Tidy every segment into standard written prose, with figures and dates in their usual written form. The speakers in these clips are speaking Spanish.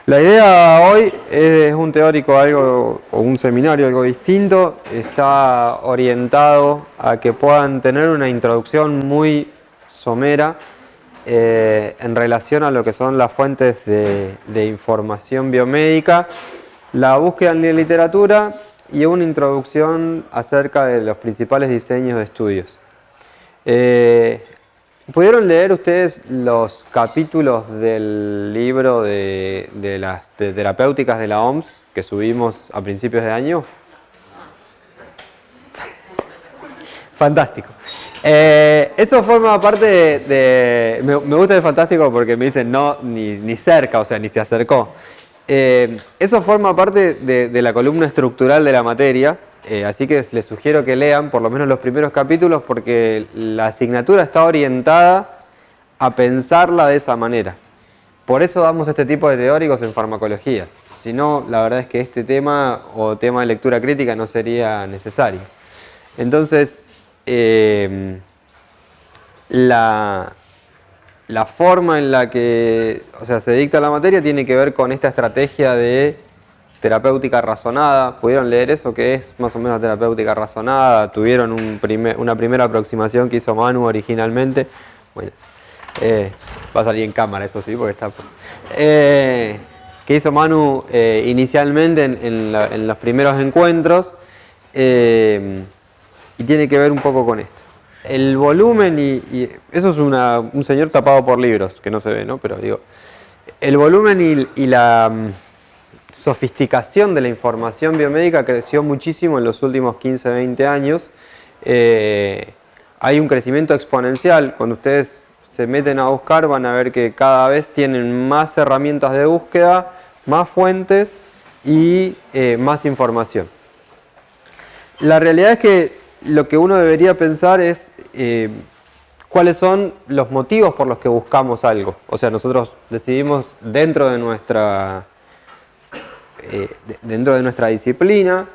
La idea hoy es un teórico o un seminario algo distinto. Está orientado a que puedan tener una introducción muy somera en relación a lo que son las fuentes de información biomédica, la búsqueda en la literatura y una introducción acerca de los principales diseños de estudios. ¿Pudieron leer ustedes los capítulos del libro de las terapéuticas de la OMS que subimos a principios de año? Fantástico. Eso forma parte me gusta el fantástico porque me dicen no, ni cerca, o sea, ni se acercó. Eso forma parte de la columna estructural de la materia. Así que les sugiero que lean por lo menos los primeros capítulos porque la asignatura está orientada a pensarla de esa manera. Por eso damos este tipo de teóricos en farmacología. Si no, la verdad es que este tema o tema de lectura crítica no sería necesario. Entonces, la forma en la que se dicta la materia tiene que ver con esta estrategia de terapéutica razonada. ¿Pudieron leer eso? ¿Qué es más o menos terapéutica razonada? ¿Tuvieron una primera aproximación que hizo Manu originalmente? Bueno, va a salir en cámara, eso sí, porque está... que hizo Manu inicialmente en los primeros encuentros y tiene que ver un poco con esto. El volumen y eso es un señor tapado por libros, que no se ve, ¿no? Pero digo, el volumen y la sofisticación de la información biomédica creció muchísimo en los últimos 15-20 años. Hay un crecimiento exponencial. Cuando ustedes se meten a buscar van a ver que cada vez tienen más herramientas de búsqueda, más fuentes y más información. La realidad es que lo que uno debería pensar es cuáles son los motivos por los que buscamos algo. O sea, nosotros decidimos dentro de nuestra disciplina,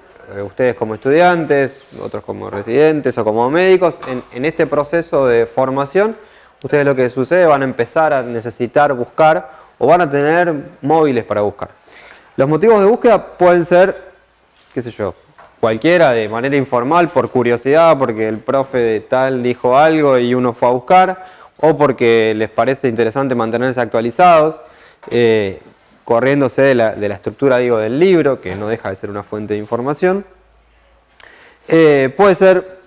ustedes como estudiantes, otros como residentes o como médicos, en este proceso de formación, ustedes lo que sucede van a empezar a necesitar buscar o van a tener móviles para buscar. Los motivos de búsqueda pueden ser, qué sé yo, cualquiera de manera informal, por curiosidad, porque el profe de tal dijo algo y uno fue a buscar, o porque les parece interesante mantenerse actualizados, corriéndose de la estructura, digo, del libro, que no deja de ser una fuente de información. Puede ser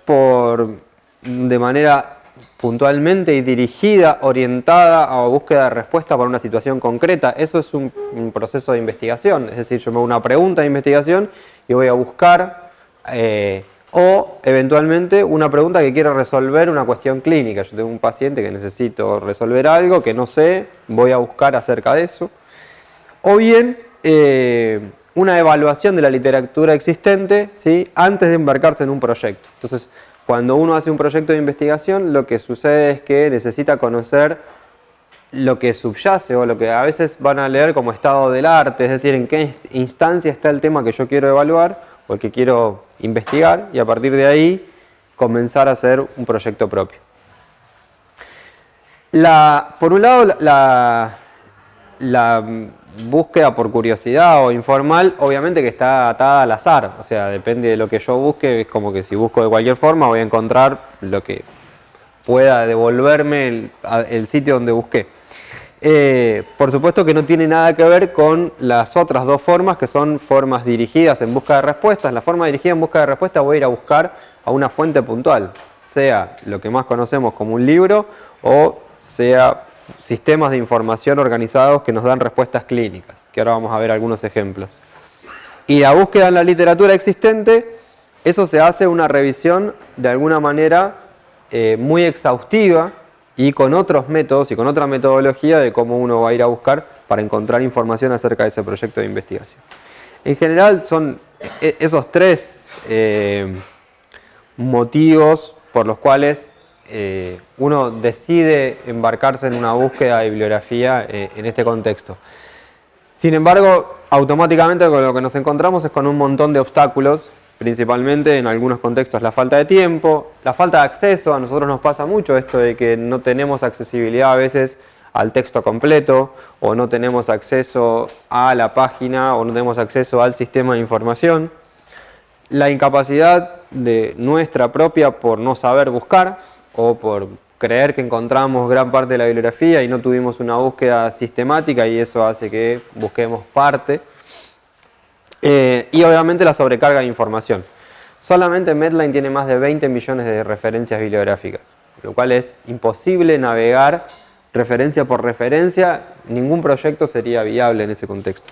de manera puntualmente y dirigida, orientada a búsqueda de respuesta para una situación concreta. Eso es un proceso de investigación, es decir, yo me hago una pregunta de investigación y voy a buscar, o eventualmente una pregunta que quiero resolver una cuestión clínica. Yo tengo un paciente que necesito resolver algo que no sé, voy a buscar acerca de eso. O bien una evaluación de la literatura existente, ¿sí?, antes de embarcarse en un proyecto. Entonces, cuando uno hace un proyecto de investigación, lo que sucede es que necesita conocer lo que subyace o lo que a veces van a leer como estado del arte, es decir, en qué instancia está el tema que yo quiero evaluar o el que quiero investigar, y a partir de ahí comenzar a hacer un proyecto propio. Por un lado, la búsqueda por curiosidad o informal, obviamente que está atada al azar, o sea, depende de lo que yo busque. Es como que si busco de cualquier forma voy a encontrar lo que pueda devolverme el sitio donde busqué. Por supuesto que no tiene nada que ver con las otras dos formas, que son formas dirigidas en busca de respuestas. La forma dirigida en busca de respuestas voy a ir a buscar a una fuente puntual, sea lo que más conocemos como un libro o sea sistemas de información organizados que nos dan respuestas clínicas, que ahora vamos a ver algunos ejemplos. Y la búsqueda en la literatura existente, eso se hace una revisión de alguna manera muy exhaustiva y con otros métodos y con otra metodología de cómo uno va a ir a buscar para encontrar información acerca de ese proyecto de investigación. En general son esos tres motivos por los cuales uno decide embarcarse en una búsqueda de bibliografía en este contexto. Sin embargo, automáticamente con lo que nos encontramos es con un montón de obstáculos, principalmente en algunos contextos la falta de tiempo, la falta de acceso. A nosotros nos pasa mucho esto de que no tenemos accesibilidad a veces al texto completo, o no tenemos acceso a la página, o no tenemos acceso al sistema de información. La incapacidad de nuestra propia por no saber buscar, o por creer que encontramos gran parte de la bibliografía y no tuvimos una búsqueda sistemática, y eso hace que busquemos parte. Y obviamente la sobrecarga de información. Solamente Medline tiene más de 20 millones de referencias bibliográficas, lo cual es imposible navegar referencia por referencia. Ningún proyecto sería viable en ese contexto,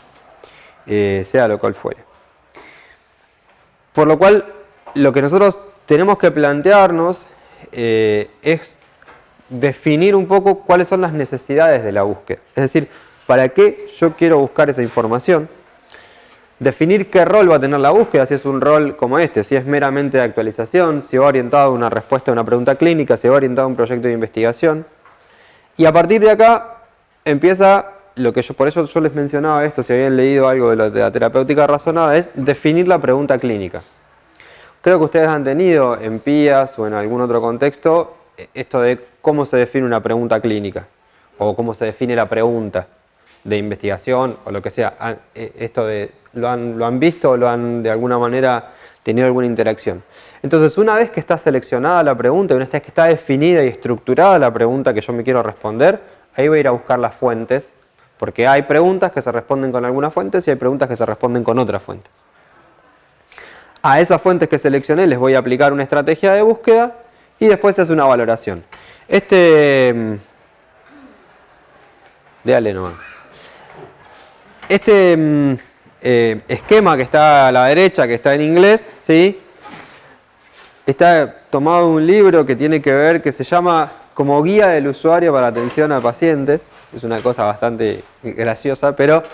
sea lo cual fuere. Por lo cual, lo que nosotros tenemos que plantearnos es definir un poco cuáles son las necesidades de la búsqueda. Es decir, ¿para qué yo quiero buscar esa información? Definir qué rol va a tener la búsqueda, si es un rol como este, si es meramente de actualización, si va orientado a una respuesta a una pregunta clínica, si va orientado a un proyecto de investigación. Y a partir de acá empieza lo que por eso yo les mencionaba esto, si habían leído algo de la terapéutica razonada, es definir la pregunta clínica. Creo que ustedes han tenido en PIAS o en algún otro contexto esto de cómo se define una pregunta clínica o cómo se define la pregunta de investigación o lo que sea. Esto de lo han visto o lo han de alguna manera tenido alguna interacción. Entonces, una vez que está seleccionada la pregunta, una vez que está definida y estructurada la pregunta que yo me quiero responder, ahí voy a ir a buscar las fuentes, porque hay preguntas que se responden con algunas fuentes y hay preguntas que se responden con otras fuentes. A esas fuentes que seleccioné les voy a aplicar una estrategia de búsqueda y después se hace una valoración. Déjale nomás. Esquema que está a la derecha, que está en inglés, ¿sí? Está tomado de un libro que tiene que ver, que se llama como guía del usuario para atención a pacientes. Es una cosa bastante graciosa, pero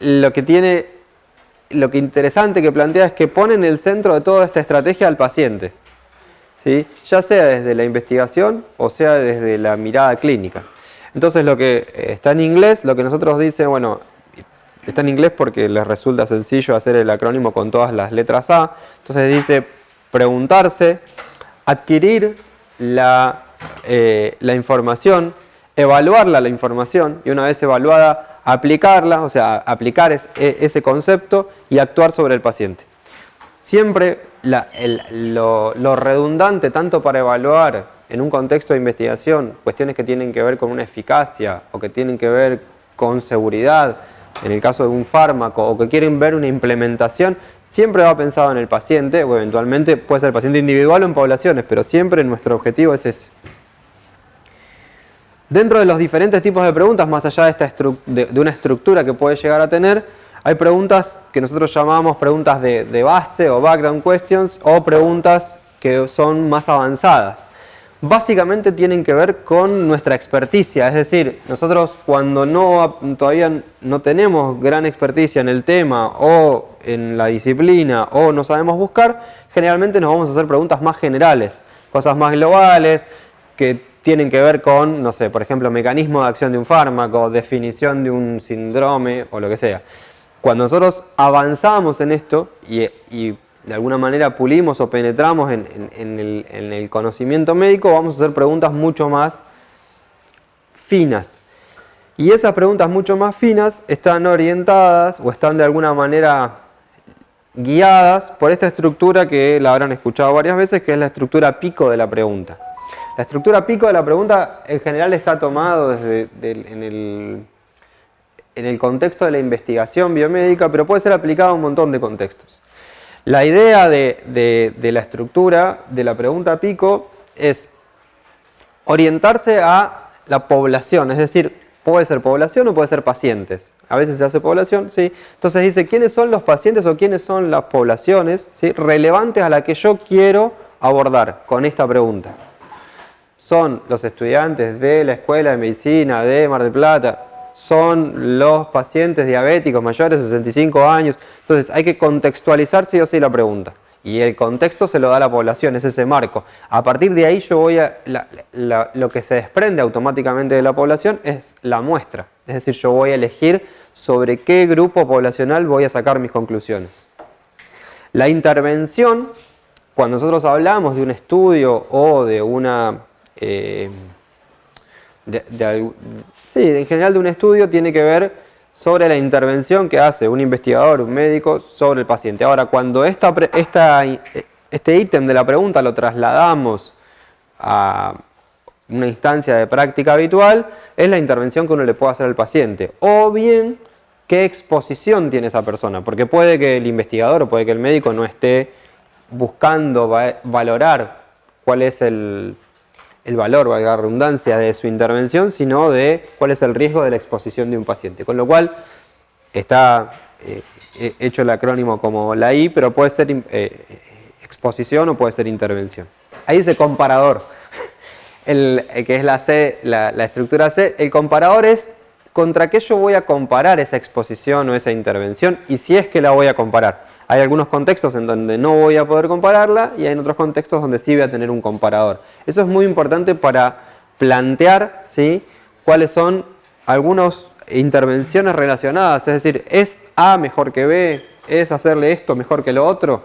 lo que interesante que plantea es que pone en el centro de toda esta estrategia al paciente, ¿sí? Ya sea desde la investigación o sea desde la mirada clínica. Entonces lo que está en inglés, lo que nosotros dicen, bueno, está en inglés porque les resulta sencillo hacer el acrónimo con todas las letras A. Entonces dice preguntarse, adquirir la información, evaluar la información y una vez evaluada aplicarla, o sea, aplicar ese concepto y actuar sobre el paciente. Siempre lo redundante, tanto para evaluar en un contexto de investigación, cuestiones que tienen que ver con una eficacia o que tienen que ver con seguridad, en el caso de un fármaco, o que quieren ver una implementación, siempre va pensado en el paciente, o eventualmente puede ser el paciente individual o en poblaciones, pero siempre nuestro objetivo es ese. Dentro de los diferentes tipos de preguntas, más allá de una estructura que puede llegar a tener, hay preguntas que nosotros llamamos preguntas de base o background questions, o preguntas que son más avanzadas. Básicamente tienen que ver con nuestra experticia, es decir, nosotros cuando todavía no tenemos gran experticia en el tema o en la disciplina o no sabemos buscar, generalmente nos vamos a hacer preguntas más generales, cosas más globales que tienen que ver con, no sé, por ejemplo, mecanismo de acción de un fármaco, definición de un síndrome o lo que sea. Cuando nosotros avanzamos en esto y de alguna manera pulimos o penetramos en el conocimiento médico, vamos a hacer preguntas mucho más finas. Y esas preguntas mucho más finas están orientadas o están de alguna manera guiadas por esta estructura que la habrán escuchado varias veces, que es la estructura pico de la pregunta. La estructura pico de la pregunta en general está tomado en el contexto de la investigación biomédica, pero puede ser aplicado a un montón de contextos. La idea de la estructura de la pregunta pico es orientarse a la población, es decir, puede ser población o puede ser pacientes. A veces se hace población, ¿sí? Entonces dice, ¿quiénes son los pacientes o quiénes son las poblaciones, ¿sí?, relevantes a la que yo quiero abordar con esta pregunta? Son los estudiantes de la Escuela de Medicina de Mar del Plata, son los pacientes diabéticos mayores de 65 años. Entonces hay que contextualizar sí o sí la pregunta. Y el contexto se lo da la población, es ese marco. A partir de ahí yo voy lo que se desprende automáticamente de la población es la muestra. Es decir, yo voy a elegir sobre qué grupo poblacional voy a sacar mis conclusiones. La intervención, cuando nosotros hablamos de un estudio o de sí, en general de un estudio tiene que ver sobre la intervención que hace un investigador, un médico, sobre el paciente. Ahora, cuando este ítem de la pregunta lo trasladamos a una instancia de práctica habitual, es la intervención que uno le puede hacer al paciente. O bien, qué exposición tiene esa persona, porque puede que el investigador o puede que el médico no esté buscando valorar cuál es el valor, valga la redundancia, de su intervención, sino de cuál es el riesgo de la exposición de un paciente. Con lo cual, está hecho el acrónimo como la I, pero puede ser exposición o puede ser intervención. Ahí dice comparador, que es la C, la estructura C. El comparador es contra qué yo voy a comparar esa exposición o esa intervención, y si es que la voy a comparar. Hay algunos contextos en donde no voy a poder compararla y hay en otros contextos donde sí voy a tener un comparador. Eso es muy importante para plantear, ¿sí?, cuáles son algunas intervenciones relacionadas. Es decir, ¿es A mejor que B? ¿Es hacerle esto mejor que lo otro?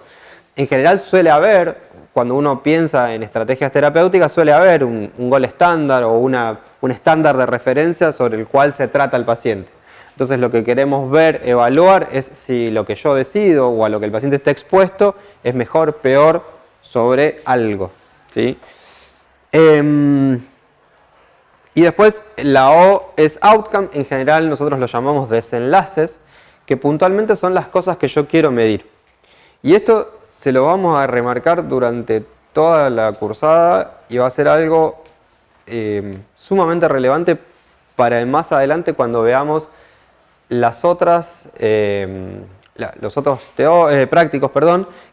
En general suele haber, cuando uno piensa en estrategias terapéuticas, suele haber un gol estándar o un estándar de referencia sobre el cual se trata el paciente. Entonces lo que queremos ver, evaluar, es si lo que yo decido o a lo que el paciente está expuesto es mejor, peor, sobre algo, ¿sí? Y después la O es outcome. En general nosotros lo llamamos desenlaces, que puntualmente son las cosas que yo quiero medir. Y esto se lo vamos a remarcar durante toda la cursada y va a ser algo sumamente relevante para más adelante cuando veamos los otros prácticos,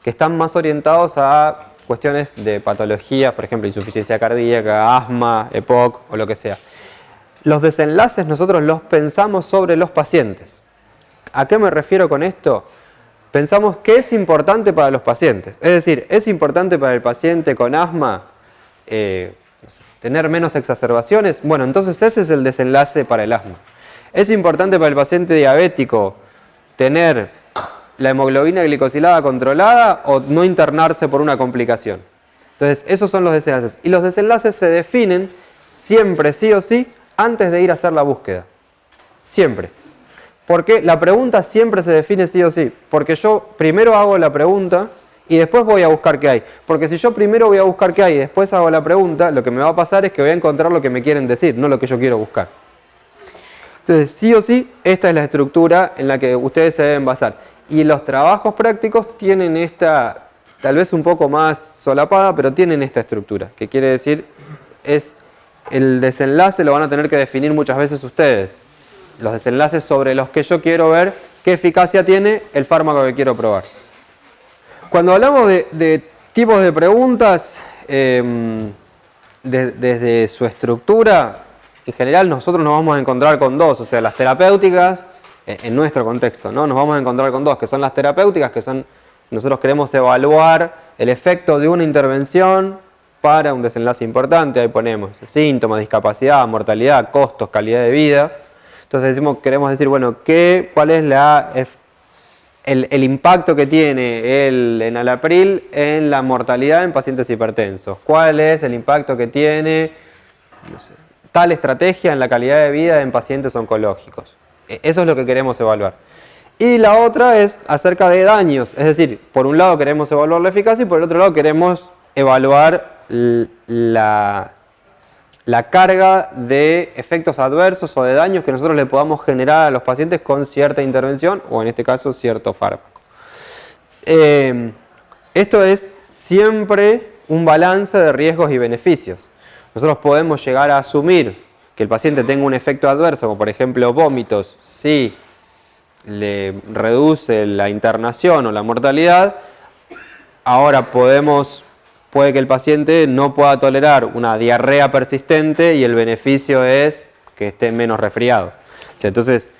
que están más orientados a cuestiones de patologías, por ejemplo, insuficiencia cardíaca, asma, EPOC o lo que sea. Los desenlaces nosotros los pensamos sobre los pacientes. ¿A qué me refiero con esto? Pensamos qué es importante para los pacientes. Es decir, ¿es importante para el paciente con asma tener menos exacerbaciones? Bueno, entonces ese es el desenlace para el asma. ¿Es importante para el paciente diabético tener la hemoglobina glicosilada controlada o no internarse por una complicación? Entonces, esos son los desenlaces. Y los desenlaces se definen siempre, sí o sí, antes de ir a hacer la búsqueda. Siempre. Porque la pregunta siempre se define sí o sí. Porque yo primero hago la pregunta y después voy a buscar qué hay. Porque si yo primero voy a buscar qué hay y después hago la pregunta, lo que me va a pasar es que voy a encontrar lo que me quieren decir, no lo que yo quiero buscar. Entonces, sí o sí, esta es la estructura en la que ustedes se deben basar. Y los trabajos prácticos tienen esta, tal vez un poco más solapada, pero tienen esta estructura. Que quiere decir, es el desenlace lo van a tener que definir muchas veces ustedes. Los desenlaces sobre los que yo quiero ver qué eficacia tiene el fármaco que quiero probar. Cuando hablamos de tipos de preguntas, desde su estructura, en general nosotros nos vamos a encontrar con dos, o sea, las terapéuticas, en nuestro contexto, ¿no? Nos vamos a encontrar con dos, que son las terapéuticas, que son, nosotros queremos evaluar el efecto de una intervención para un desenlace importante. Ahí ponemos síntomas, discapacidad, mortalidad, costos, calidad de vida. Entonces queremos decir, bueno, ¿cuál es el impacto que tiene el enalapril en la mortalidad en pacientes hipertensos? ¿Cuál es el impacto que tiene, no sé, tal estrategia en la calidad de vida en pacientes oncológicos? Eso es lo que queremos evaluar. Y la otra es acerca de daños, es decir, por un lado queremos evaluar la eficacia y por el otro lado queremos evaluar la carga de efectos adversos o de daños que nosotros le podamos generar a los pacientes con cierta intervención o en este caso cierto fármaco. Esto es siempre un balance de riesgos y beneficios. Nosotros podemos llegar a asumir que el paciente tenga un efecto adverso, como por ejemplo vómitos, si le reduce la internación o la mortalidad. Ahora puede que el paciente no pueda tolerar una diarrea persistente y el beneficio es que esté menos resfriado. O sea, entonces,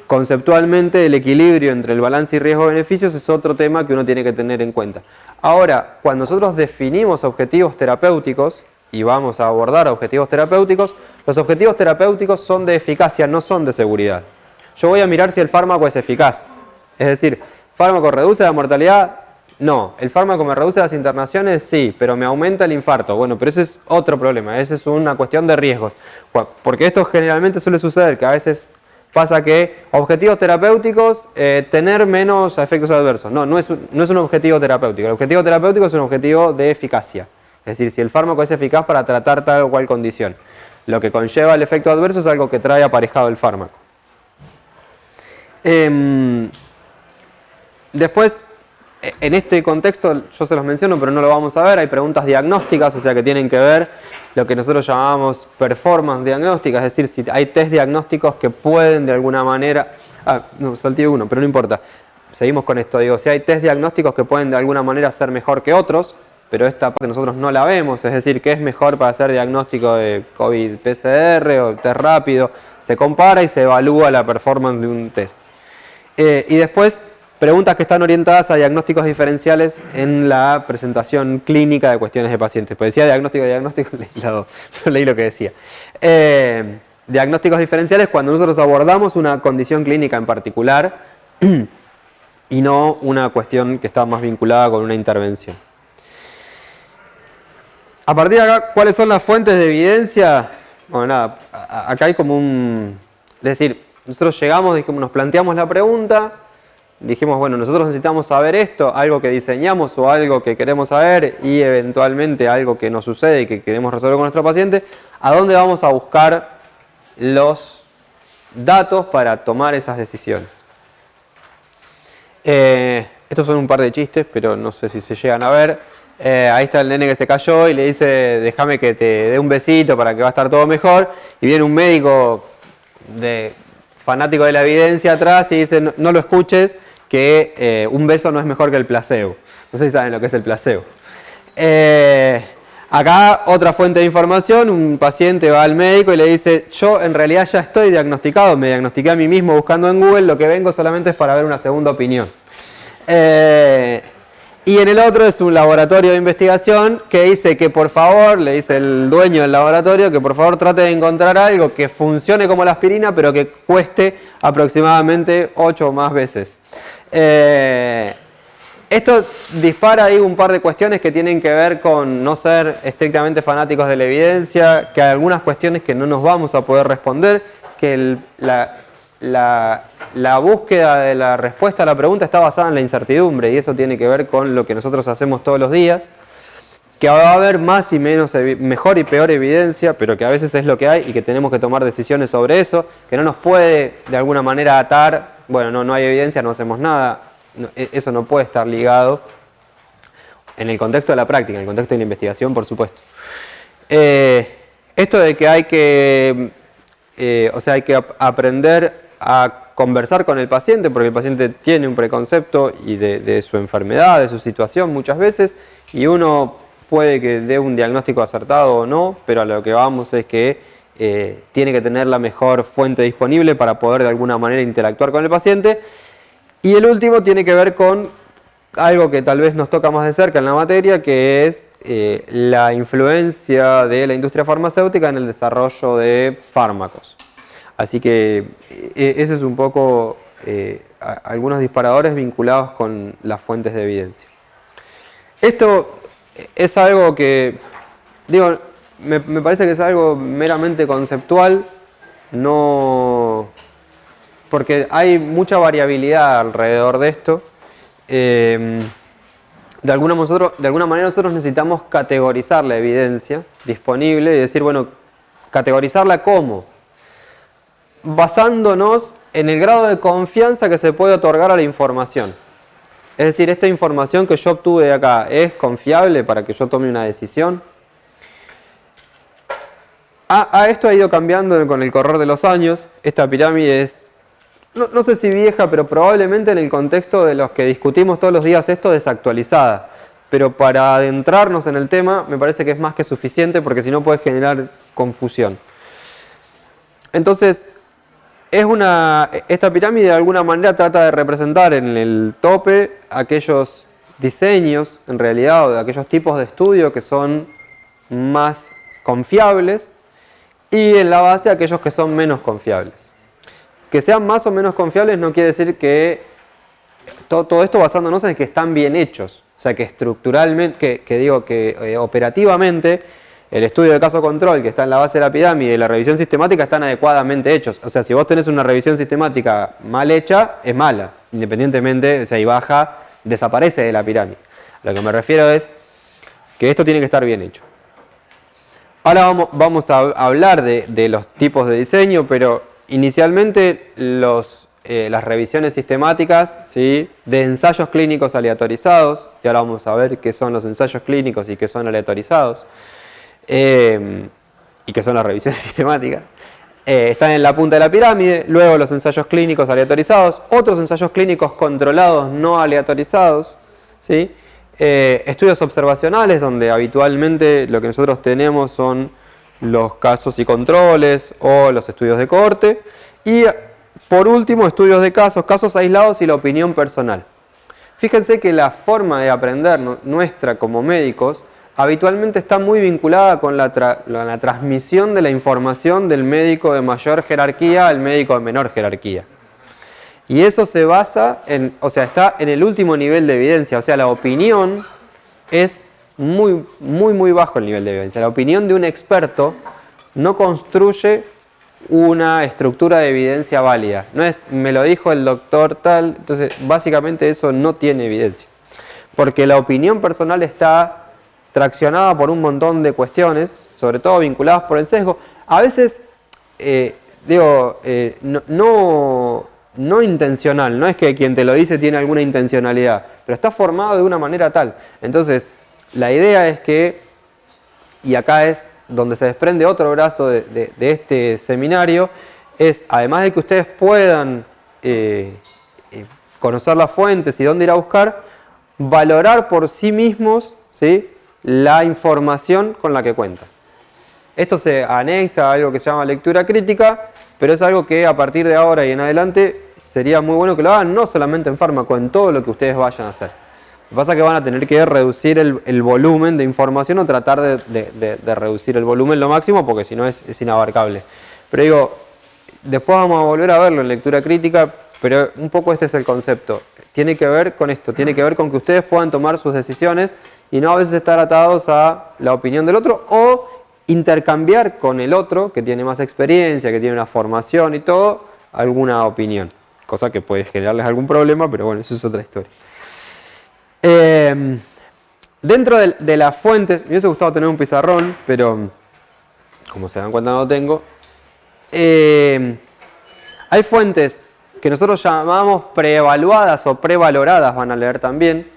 conceptualmente el equilibrio entre el balance y riesgo-beneficios es otro tema que uno tiene que tener en cuenta. Ahora, cuando nosotros definimos objetivos terapéuticos y vamos a abordar objetivos terapéuticos, los objetivos terapéuticos son de eficacia, no son de seguridad. Yo voy a mirar si el fármaco es eficaz. Es decir, ¿fármaco reduce la mortalidad? No, el fármaco me reduce las internaciones, sí, pero me aumenta el infarto. Bueno, pero ese es otro problema, esa es una cuestión de riesgos. Porque esto generalmente suele suceder, que a veces pasa que objetivos terapéuticos, tener menos efectos adversos. No, no es un objetivo terapéutico. El objetivo terapéutico es un objetivo de eficacia. Es decir, si el fármaco es eficaz para tratar tal o cual condición. Lo que conlleva el efecto adverso es algo que trae aparejado el fármaco. Después, en este contexto, yo se los menciono, pero no lo vamos a ver, hay preguntas diagnósticas, o sea que tienen que ver lo que nosotros llamamos performance diagnóstica, es decir, si hay test diagnósticos que pueden de alguna manera... no, salté uno, pero no importa. Seguimos con esto, digo, si hay test diagnósticos que pueden de alguna manera ser mejor que otros, pero esta parte nosotros no la vemos, es decir, ¿qué es mejor para hacer diagnóstico de COVID-PCR o test rápido? Se compara y se evalúa la performance de un test. Y después, preguntas que están orientadas a diagnósticos diferenciales en la presentación clínica de cuestiones de pacientes. Pues decía diagnóstico, leí lo que decía. Diagnósticos diferenciales cuando nosotros abordamos una condición clínica en particular y no una cuestión que está más vinculada con una intervención. A partir de acá, ¿cuáles son las fuentes de evidencia? Bueno, nada, acá hay como un... Es decir, nosotros llegamos, dijimos, nos planteamos la pregunta, dijimos, bueno, nosotros necesitamos saber esto, algo que diseñamos o algo que queremos saber y eventualmente algo que nos sucede y que queremos resolver con nuestro paciente, ¿a dónde vamos a buscar los datos para tomar esas decisiones? Estos son un par de chistes, pero no sé si se llegan a ver. Ahí está el nene que se cayó y le dice, déjame que te dé un besito para que va a estar todo mejor. Y viene un médico fanático de la evidencia atrás y dice, no lo escuches, que un beso no es mejor que el placebo. No sé si saben lo que es el placebo. Acá otra fuente de información, un paciente va al médico y le dice, yo en realidad ya estoy diagnosticado, me diagnostiqué a mí mismo buscando en Google, lo que vengo solamente es para ver una segunda opinión. Y en el otro es un laboratorio de investigación que dice que por favor, le dice el dueño del laboratorio, que por favor trate de encontrar algo que funcione como la aspirina, pero que cueste aproximadamente 8 o más veces. Esto dispara ahí un par de cuestiones que tienen que ver con no ser estrictamente fanáticos de la evidencia, que hay algunas cuestiones que no nos vamos a poder responder, que la búsqueda de la respuesta a la pregunta está basada en la incertidumbre y eso tiene que ver con lo que nosotros hacemos todos los días, que va a haber más y menos, mejor y peor evidencia, pero que a veces es lo que hay y que tenemos que tomar decisiones sobre eso, que no nos puede de alguna manera atar, bueno, no hay evidencia, no hacemos nada, eso no puede estar ligado en el contexto de la práctica, en el contexto de la investigación, por supuesto. Esto de que hay que, hay que aprender a conversar con el paciente, porque el paciente tiene un preconcepto y de su enfermedad, de su situación muchas veces, y uno puede que dé un diagnóstico acertado o no, pero a lo que vamos es que tiene que tener la mejor fuente disponible para poder de alguna manera interactuar con el paciente. Y el último tiene que ver con algo que tal vez nos toca más de cerca en la materia, que es la influencia de la industria farmacéutica en el desarrollo de fármacos. Así que ese es un poco algunos disparadores vinculados con las fuentes de evidencia. Esto es algo que, digo, me parece que es algo meramente conceptual, no, porque hay mucha variabilidad alrededor de esto. De alguna manera nosotros necesitamos categorizar la evidencia disponible y decir, bueno, categorizarla ¿cómo? Basándonos en el grado de confianza que se puede otorgar a la información. Es decir, esta información que yo obtuve de acá, ¿es confiable para que yo tome una decisión? Esto ha ido cambiando con el correr de los años. Esta pirámide es, no sé si vieja, pero probablemente en el contexto de los que discutimos todos los días esto, desactualizada. Pero para adentrarnos en el tema, me parece que es más que suficiente, porque si no puede generar confusión. Entonces, esta pirámide de alguna manera trata de representar en el tope aquellos diseños, en realidad, o de aquellos tipos de estudio que son más confiables, y en la base aquellos que son menos confiables. Que sean más o menos confiables no quiere decir que todo esto basándonos en que están bien hechos. O sea que estructuralmente, que operativamente, el estudio de caso control que está en la base de la pirámide y la revisión sistemática están adecuadamente hechos. O sea, si vos tenés una revisión sistemática mal hecha, es mala, independientemente, o sea, y baja, desaparece de la pirámide. Lo que me refiero es que esto tiene que estar bien hecho. Ahora vamos a hablar de los tipos de diseño, pero inicialmente las revisiones sistemáticas, ¿sí?, de ensayos clínicos aleatorizados, y ahora vamos a ver qué son los ensayos clínicos y qué son aleatorizados, y qué son las revisiones sistemáticas. Están en la punta de la pirámide, luego los ensayos clínicos aleatorizados, otros ensayos clínicos controlados no aleatorizados, ¿sí? Estudios observacionales, donde habitualmente lo que nosotros tenemos son los casos y controles o los estudios de cohorte, y por último estudios de casos aislados y la opinión personal. Fíjense que la forma de aprender nuestra como médicos habitualmente está muy vinculada con la transmisión de la información del médico de mayor jerarquía al médico de menor jerarquía. Y eso se basa en, o sea, está en el último nivel de evidencia, o sea, la opinión es muy bajo el nivel de evidencia. La opinión de un experto no construye una estructura de evidencia válida. No es, me lo dijo el doctor tal, entonces básicamente eso no tiene evidencia. Porque la opinión personal está traccionada por un montón de cuestiones, sobre todo vinculadas por el sesgo. A veces, no intencional, no es que quien te lo dice tiene alguna intencionalidad, pero está formado de una manera tal. Entonces, la idea es que, y acá es donde se desprende otro brazo de este seminario, es, además de que ustedes puedan conocer las fuentes y dónde ir a buscar, valorar por sí mismos, ¿sí?, la información con la que cuentan. Esto se anexa a algo que se llama lectura crítica, pero es algo que a partir de ahora y en adelante sería muy bueno que lo hagan, no solamente en fármaco, en todo lo que ustedes vayan a hacer. Lo que pasa es que van a tener que reducir el volumen de información o tratar de reducir el volumen lo máximo, porque si no es inabarcable. Pero digo, después vamos a volver a verlo en lectura crítica, pero un poco este es el concepto. Tiene que ver con esto, tiene que ver con que ustedes puedan tomar sus decisiones y no a veces estar atados a la opinión del otro o intercambiar con el otro que tiene más experiencia, que tiene una formación y todo, alguna opinión. Cosa que puede generarles algún problema, pero bueno, eso es otra historia. Dentro de las fuentes, me hubiese gustado tener un pizarrón, pero como se dan cuenta no lo tengo. Hay fuentes que nosotros llamamos preevaluadas o prevaloradas, van a leer también.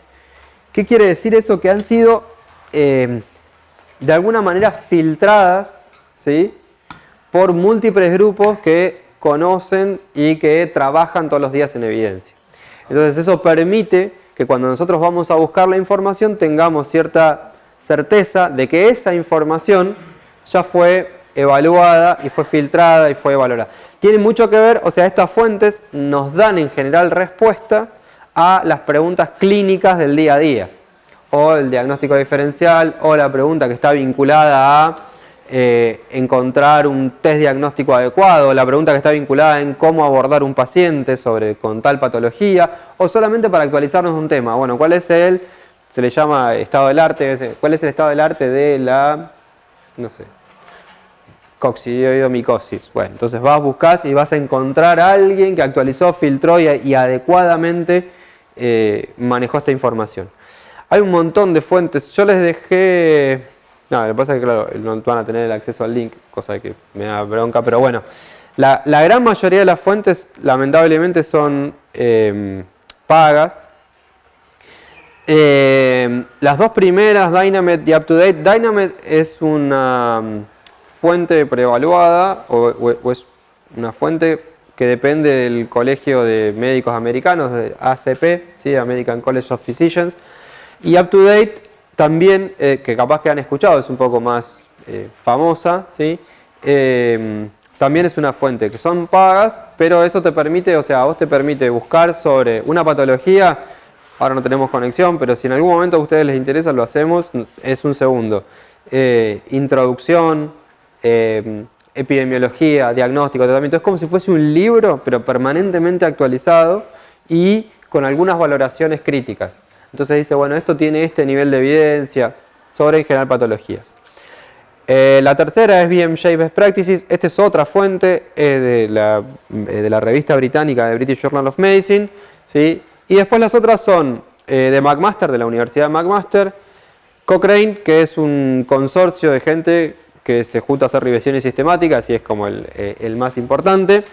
¿Qué quiere decir eso? Que han sido de alguna manera filtradas, ¿sí?, por múltiples grupos que conocen y que trabajan todos los días en evidencia. Entonces eso permite que cuando nosotros vamos a buscar la información tengamos cierta certeza de que esa información ya fue evaluada y fue filtrada y fue valorada. Tiene mucho que ver, o sea, estas fuentes nos dan en general respuesta a las preguntas clínicas del día a día, o el diagnóstico diferencial, o la pregunta que está vinculada a encontrar un test diagnóstico adecuado, o la pregunta que está vinculada en cómo abordar un paciente con tal patología, o solamente para actualizarnos un tema. Bueno, ¿cuál es se le llama estado del arte? ¿Cuál es el estado del arte de la, no sé, coccidioidomicosis? Bueno, entonces buscas y vas a encontrar a alguien que actualizó, filtró y adecuadamente manejó esta información. Hay un montón de fuentes. Yo les dejé... No, lo que pasa es que claro, no van a tener el acceso al link, cosa que me da bronca, pero bueno. La gran mayoría de las fuentes, lamentablemente, son pagas. Las dos primeras, Dynamed y UpToDate. Dynamed es una fuente preevaluada o es una fuente que depende del Colegio de Médicos Americanos, de ACP, ¿sí? American College of Physicians. Y UpToDate también, que capaz que han escuchado, es un poco más famosa, ¿sí? También es una fuente que son pagas, pero eso te permite, o sea, a vos te permite buscar sobre una patología. Ahora no tenemos conexión, pero si en algún momento a ustedes les interesa, lo hacemos, es un segundo. Introducción, epidemiología, diagnóstico, tratamiento. Es como si fuese un libro, pero permanentemente actualizado y con algunas valoraciones críticas. Entonces dice, bueno, esto tiene este nivel de evidencia sobre en general patologías. La tercera es BMJ Best Practices. Esta es otra fuente de la revista británica de British Journal of Medicine, ¿sí? Y después las otras son de McMaster, de la Universidad de McMaster, Cochrane, que es un consorcio de gente que se junta a hacer revisiones sistemáticas y es como el más importante.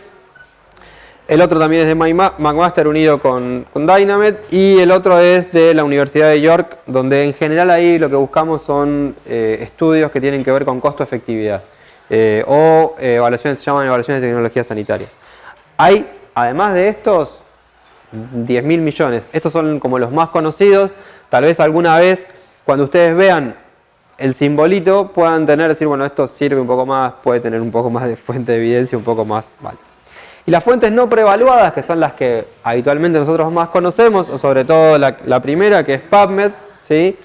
El otro también es de McMaster unido con Dynamed, y el otro es de la Universidad de York, donde en general ahí lo que buscamos son estudios que tienen que ver con costo-efectividad o evaluaciones, se llaman evaluaciones de tecnologías sanitarias. Hay, además de estos, 10.000 millones. Estos son como los más conocidos. Tal vez alguna vez, cuando ustedes vean el simbolito, puedan decir, bueno, esto sirve un poco más, puede tener un poco más de fuente de evidencia, un poco más, vale. Y las fuentes no preevaluadas, que son las que habitualmente nosotros más conocemos, o sobre todo la primera, que es PubMed, ¿sí?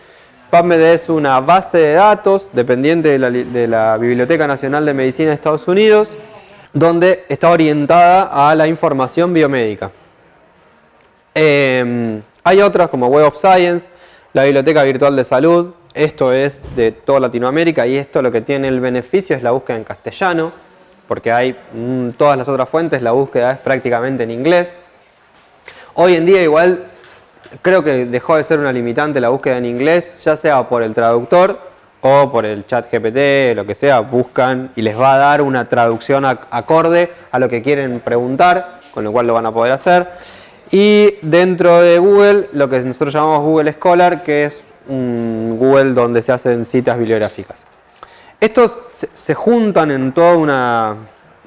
PubMed es una base de datos dependiente de la Biblioteca Nacional de Medicina de Estados Unidos, donde está orientada a la información biomédica. Hay otras como Web of Science, la Biblioteca Virtual de Salud. Esto es de toda Latinoamérica y esto lo que tiene el beneficio es la búsqueda en castellano, porque hay todas las otras fuentes, la búsqueda es prácticamente en inglés. Hoy en día igual creo que dejó de ser una limitante la búsqueda en inglés, ya sea por el traductor o por el chat GPT, lo que sea, buscan y les va a dar una traducción acorde a lo que quieren preguntar, con lo cual lo van a poder hacer. Y dentro de Google, lo que nosotros llamamos Google Scholar, que es un Google donde se hacen citas bibliográficas. Estos se juntan en toda una...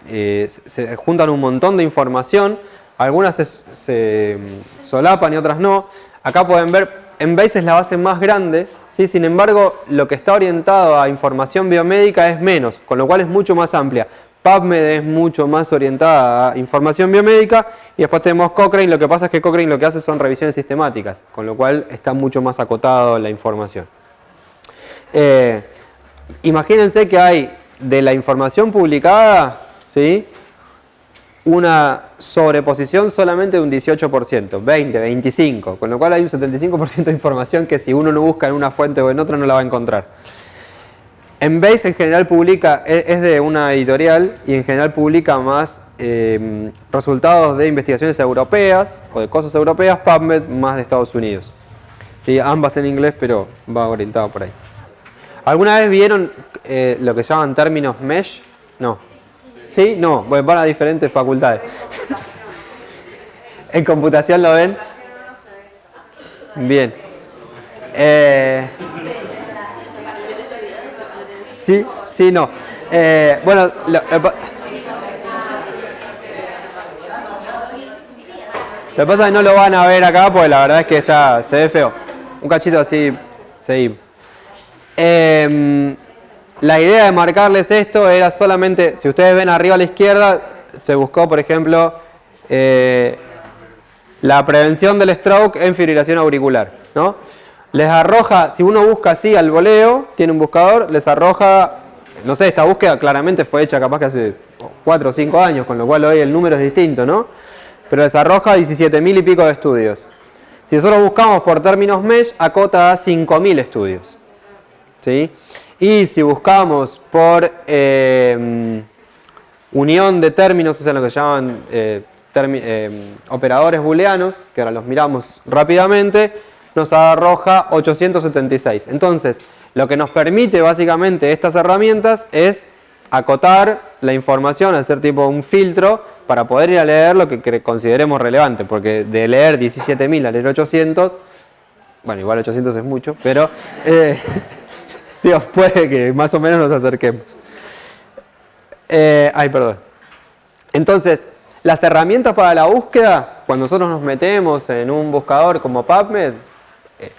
se juntan un montón de información, algunas se solapan y otras no. Acá pueden ver, Embase es la base más grande, ¿sí? Sin embargo, lo que está orientado a información biomédica es menos, con lo cual es mucho más amplia. PubMed es mucho más orientada a información biomédica y después tenemos Cochrane. Lo que pasa es que Cochrane lo que hace son revisiones sistemáticas, con lo cual está mucho más acotado la información. Imagínense que hay de la información publicada, ¿sí?, una sobreposición solamente de un 18%, 20, 25%, con lo cual hay un 75% de información que si uno no busca en una fuente o en otra no la va a encontrar. Embase en general publica, es de una editorial y en general publica más resultados de investigaciones europeas o de cosas europeas, PubMed más de Estados Unidos. Sí, ambas en inglés, pero va orientado por ahí. ¿Alguna vez vieron lo que se llaman términos mesh? No. ¿Sí? No, bueno, van a diferentes facultades. ¿En computación lo ven? Bien. Sí, sí, no. Bueno, lo que pasa es que no lo van a ver acá porque la verdad es que se ve feo. Un cachito así, seguimos. La idea de marcarles esto era solamente, si ustedes ven arriba a la izquierda, se buscó, por ejemplo, la prevención del stroke en fibrilación auricular, ¿no? Les arroja, si uno busca así al voleo, tiene un buscador, les arroja, no sé, esta búsqueda claramente fue hecha capaz que hace 4 o 5 años, con lo cual hoy el número es distinto, ¿no? Pero les arroja 17.000 y pico de estudios. Si nosotros buscamos por términos mesh, acota a 5.000 estudios, ¿sí? Y si buscamos por unión de términos, o sea, lo que se llaman operadores booleanos, que ahora los miramos rápidamente, nos arroja 876. Entonces, lo que nos permite básicamente estas herramientas es acotar la información, hacer tipo un filtro para poder ir a leer lo que consideremos relevante, porque de leer 17.000 a leer 800, bueno, igual 800 es mucho, pero Dios, puede que más o menos nos acerquemos. Perdón. Entonces, las herramientas para la búsqueda, cuando nosotros nos metemos en un buscador como PubMed,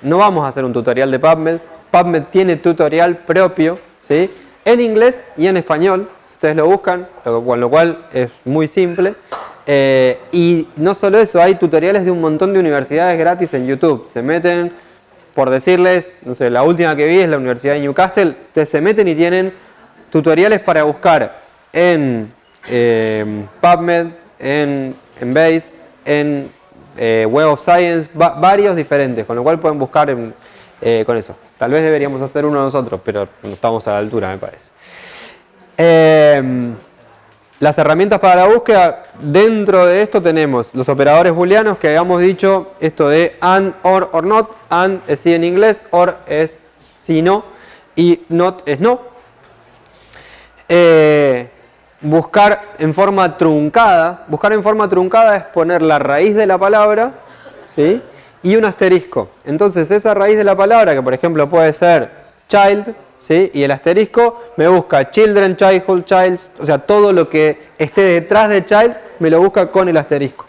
no vamos a hacer un tutorial de PubMed. PubMed tiene tutorial propio, ¿sí?, en inglés y en español, si ustedes lo buscan, con lo cual es muy simple. Y no solo eso, hay tutoriales de un montón de universidades gratis en YouTube. Se meten, por decirles, no sé, la última que vi es la Universidad de Newcastle. Ustedes se meten y tienen tutoriales para buscar en PubMed, en Embase, en Web of Science, varios diferentes, con lo cual pueden buscar con eso. Tal vez deberíamos hacer uno nosotros, pero no estamos a la altura, me parece. Las herramientas para la búsqueda, dentro de esto tenemos los operadores booleanos que habíamos dicho, esto de and, or not. And es sí en inglés, or es sí no y not es no. Buscar en forma truncada. Buscar en forma truncada es poner la raíz de la palabra, ¿sí? Y un asterisco. Entonces esa raíz de la palabra, que por ejemplo puede ser child, ¿sí? Y el asterisco me busca children, childhood, childs, o sea, todo lo que esté detrás de child me lo busca con el asterisco.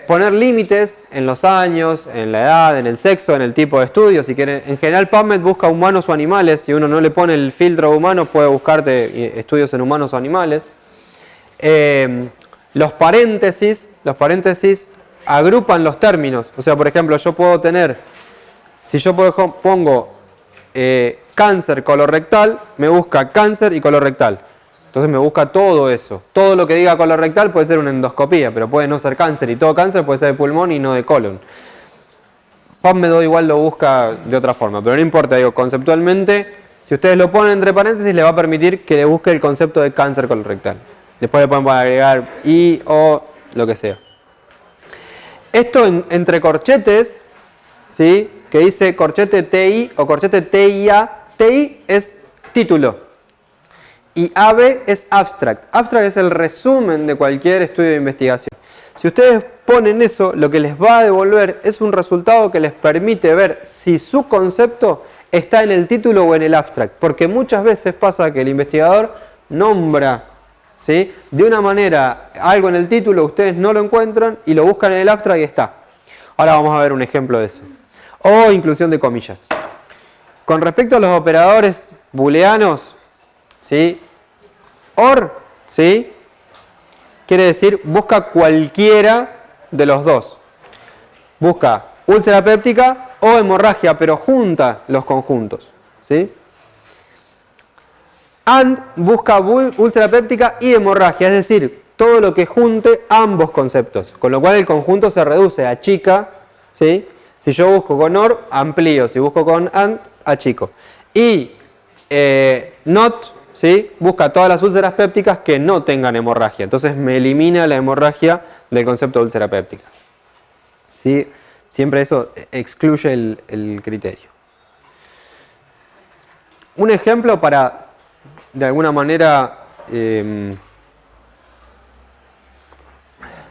Poner límites en los años, en la edad, en el sexo, en el tipo de estudio. Si quieren, en general PubMed busca humanos o animales. Si uno no le pone el filtro de humanos, puede buscarte estudios en humanos o animales. Los paréntesis agrupan los términos. O sea, por ejemplo, yo puedo tener, si yo pongo cáncer colorectal, me busca cáncer y colorectal. Entonces me busca todo eso. Todo lo que diga colorectal puede ser una endoscopía, pero puede no ser cáncer. Y todo cáncer puede ser de pulmón y no de colon. PubMed igual lo busca de otra forma, pero no importa. Digo, conceptualmente, si ustedes lo ponen entre paréntesis, le va a permitir que le busque el concepto de cáncer colorectal. Después le pueden agregar y, o, lo que sea. Esto entre corchetes, ¿sí? Que dice corchete TI o corchete TIA. TI es título. Y AB es abstract. Abstract es el resumen de cualquier estudio de investigación. Si ustedes ponen eso, lo que les va a devolver es un resultado que les permite ver si su concepto está en el título o en el abstract. Porque muchas veces pasa que el investigador nombra, ¿sí?, de una manera algo en el título, ustedes no lo encuentran y lo buscan en el abstract y está. Ahora vamos a ver un ejemplo de eso. O inclusión de comillas. Con respecto a los operadores booleanos, ¿sí? OR, ¿sí?, quiere decir busca cualquiera de los dos. Busca úlcera péptica o hemorragia, pero junta los conjuntos, ¿sí? AND busca úlcera péptica y hemorragia, es decir, todo lo que junte ambos conceptos, con lo cual el conjunto se reduce, achica, ¿sí? Si yo busco con OR, amplío, si busco con AND, achico. Y NOT, ¿sí?, busca todas las úlceras pépticas que no tengan hemorragia. Entonces me elimina la hemorragia del concepto de úlcera péptica. ¿Sí? Siempre eso excluye el criterio. Un ejemplo para, de alguna manera,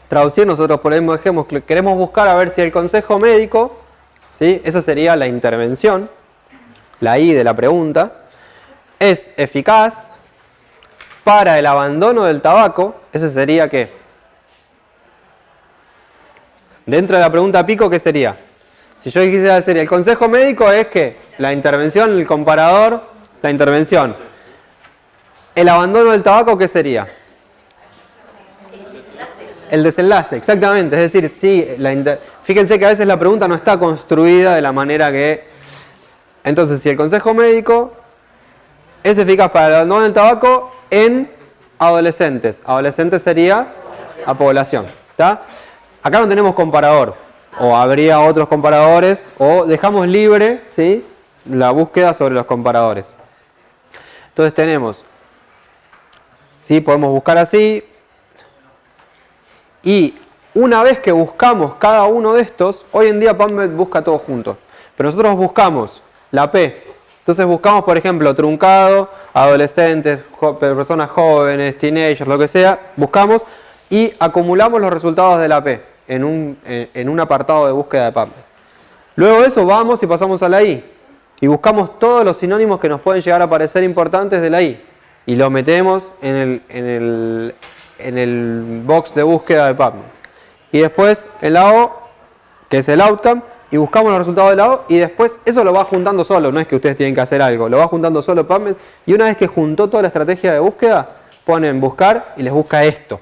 traducir, nosotros por ejemplo queremos buscar a ver si el consejo médico, ¿sí?, eso sería la intervención, la I de la pregunta, es eficaz para el abandono del tabaco. Ese sería ¿qué? Dentro de la pregunta pico, ¿qué sería? Si yo quisiera decir, el consejo médico es que la intervención, el comparador, la intervención. El abandono del tabaco, ¿qué sería? El desenlace, exactamente. Es decir, sí, fíjense que a veces la pregunta no está construida de la manera que... Entonces, si el consejo médico es eficaz para el abandono del tabaco en adolescentes. Adolescentes sería a población. ¿Está? Acá no tenemos comparador. O habría otros comparadores. O dejamos libre, ¿sí?, la búsqueda sobre los comparadores. Entonces tenemos, ¿sí?, podemos buscar así. Y una vez que buscamos cada uno de estos, hoy en día PubMed busca todo junto. Pero nosotros buscamos la P. Entonces buscamos, por ejemplo, truncado, adolescentes, personas jóvenes, teenagers, lo que sea, buscamos y acumulamos los resultados de la P en un apartado de búsqueda de PubMed. Luego de eso vamos y pasamos a la I y buscamos todos los sinónimos que nos pueden llegar a parecer importantes de la I y lo metemos en el box de búsqueda de PubMed. Y después en la O, que es el outcome, y buscamos los resultados de la O y después eso lo va juntando solo, no es que ustedes tienen que hacer algo, lo va juntando solo PubMed y una vez que juntó toda la estrategia de búsqueda, ponen buscar y les busca esto.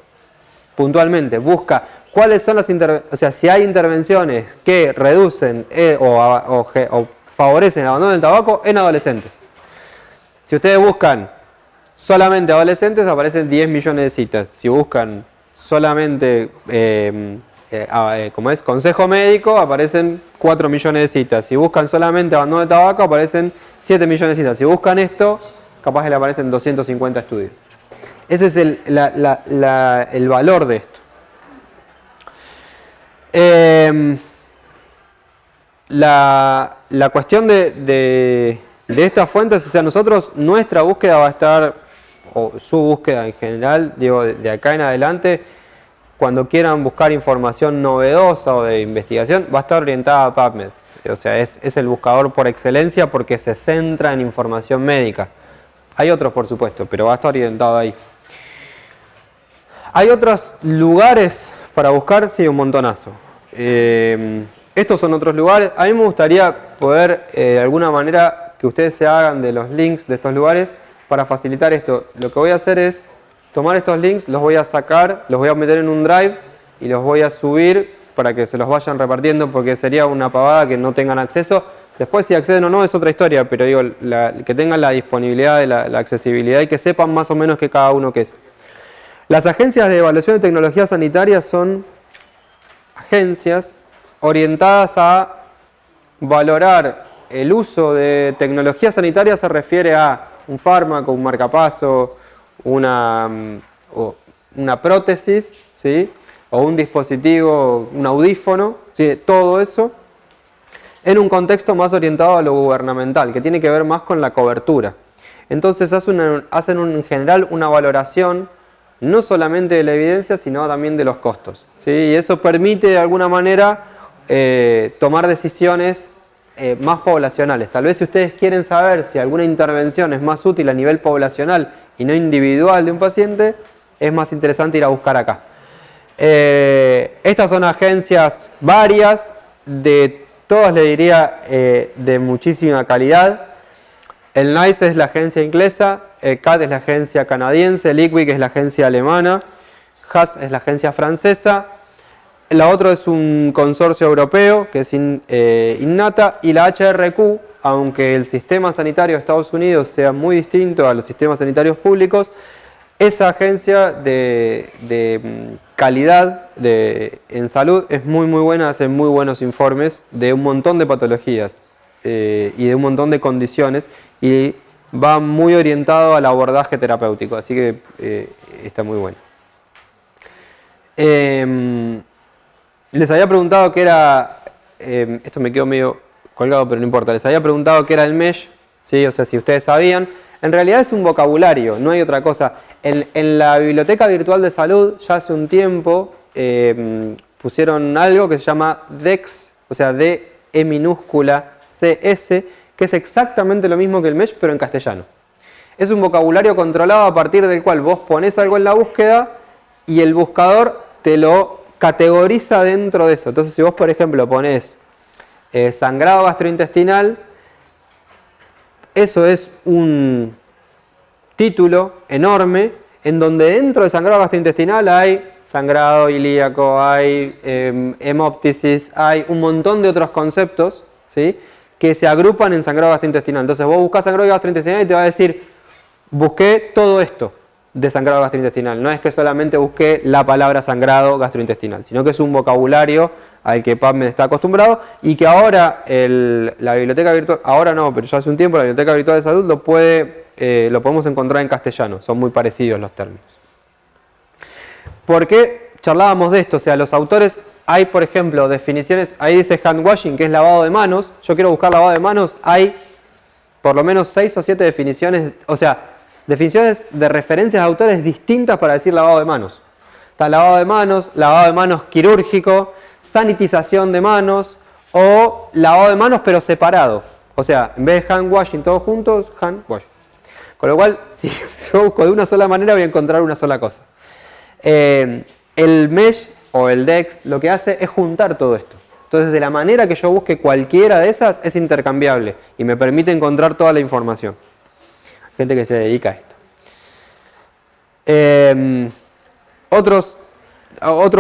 Puntualmente, busca cuáles son las intervenciones, o sea, si hay intervenciones que reducen o favorecen el abandono del tabaco en adolescentes. Si ustedes buscan solamente adolescentes, aparecen 10 millones de citas. Si buscan solamente como es consejo médico, aparecen 4 millones de citas. Si buscan solamente abandono de tabaco, aparecen 7 millones de citas. Si buscan esto, capaz que le aparecen 250 estudios. Ese es el valor de esto. La cuestión de estas fuentes, o sea, nuestra búsqueda va a estar, o su búsqueda en general, digo, de acá en adelante, cuando quieran buscar información novedosa o de investigación, va a estar orientada a PubMed. O sea, es el buscador por excelencia porque se centra en información médica. Hay otros, por supuesto, pero va a estar orientado ahí. ¿Hay otros lugares para buscar? Sí, un montonazo. Estos son otros lugares. A mí me gustaría poder, de alguna manera, que ustedes se hagan de los links de estos lugares para facilitar esto. Lo que voy a hacer es tomar estos links, los voy a sacar, los voy a meter en un drive y los voy a subir para que se los vayan repartiendo, porque sería una pavada que no tengan acceso. Después si acceden o no es otra historia, pero digo, que tengan la disponibilidad, la accesibilidad y que sepan más o menos que cada uno qué es. Las agencias de evaluación de tecnología sanitaria son agencias orientadas a valorar el uso de tecnología sanitaria. Se refiere a un fármaco, un marcapaso, una prótesis, ¿sí? O un dispositivo, un audífono, ¿sí? Todo eso en un contexto más orientado a lo gubernamental, que tiene que ver más con la cobertura. Entonces hacen en general una valoración no solamente de la evidencia, sino también de los costos, ¿sí? Y eso permite de alguna manera tomar decisiones más poblacionales. Tal vez si ustedes quieren saber si alguna intervención es más útil a nivel poblacional y no individual de un paciente, es más interesante ir a buscar acá. Estas son agencias varias, de todas le diría de muchísima calidad. El NICE es la agencia inglesa, el CAT es la agencia canadiense, el IQWiC es la agencia alemana, HAS es la agencia francesa, la otra es un consorcio europeo que es INNATA, y la HRQ, aunque el sistema sanitario de Estados Unidos sea muy distinto a los sistemas sanitarios públicos, esa agencia de calidad en salud es muy buena, hace muy buenos informes de un montón de patologías y de un montón de condiciones, y va muy orientado al abordaje terapéutico, así que está muy bueno. Les había preguntado qué era, esto me quedó medio colgado pero no importa, les había preguntado qué era el mesh, ¿sí? O sea, si ustedes sabían. En realidad es un vocabulario, no hay otra cosa. En la Biblioteca Virtual de Salud ya hace un tiempo pusieron algo que se llama DEX, o sea, D-E minúscula C-S, que es exactamente lo mismo que el mesh, pero en castellano. Es un vocabulario controlado a partir del cual vos pones algo en la búsqueda y el buscador te lo categoriza dentro de eso. Entonces, si vos, por ejemplo, pones sangrado gastrointestinal, eso es un título enorme en donde dentro de sangrado gastrointestinal hay sangrado ilíaco, hay hemoptisis, hay un montón de otros conceptos, ¿sí? Que se agrupan en sangrado gastrointestinal. Entonces vos buscás sangrado gastrointestinal y te va a decir, busqué todo esto de sangrado gastrointestinal. No es que solamente busqué la palabra sangrado gastrointestinal, sino que es un vocabulario al que PubMed está acostumbrado y que ahora la biblioteca virtual, ahora no, pero ya hace un tiempo la Biblioteca Virtual de Salud lo podemos encontrar en castellano, son muy parecidos los términos. ¿Por qué charlábamos de esto? O sea, los autores, hay por ejemplo definiciones, ahí dice hand washing, que es lavado de manos. Yo quiero buscar lavado de manos, hay por lo menos 6 o 7 definiciones, o sea, definiciones de referencias de autores distintas para decir lavado de manos. Está lavado de manos quirúrgico, sanitización de manos o lavado de manos pero separado. O sea, en vez de hand washing todos juntos, hand washing. Con lo cual, si yo busco de una sola manera voy a encontrar una sola cosa. El mesh o el DEX lo que hace es juntar todo esto. Entonces, de la manera que yo busque cualquiera de esas, es intercambiable y me permite encontrar toda la información. Gente que se dedica a esto. Otros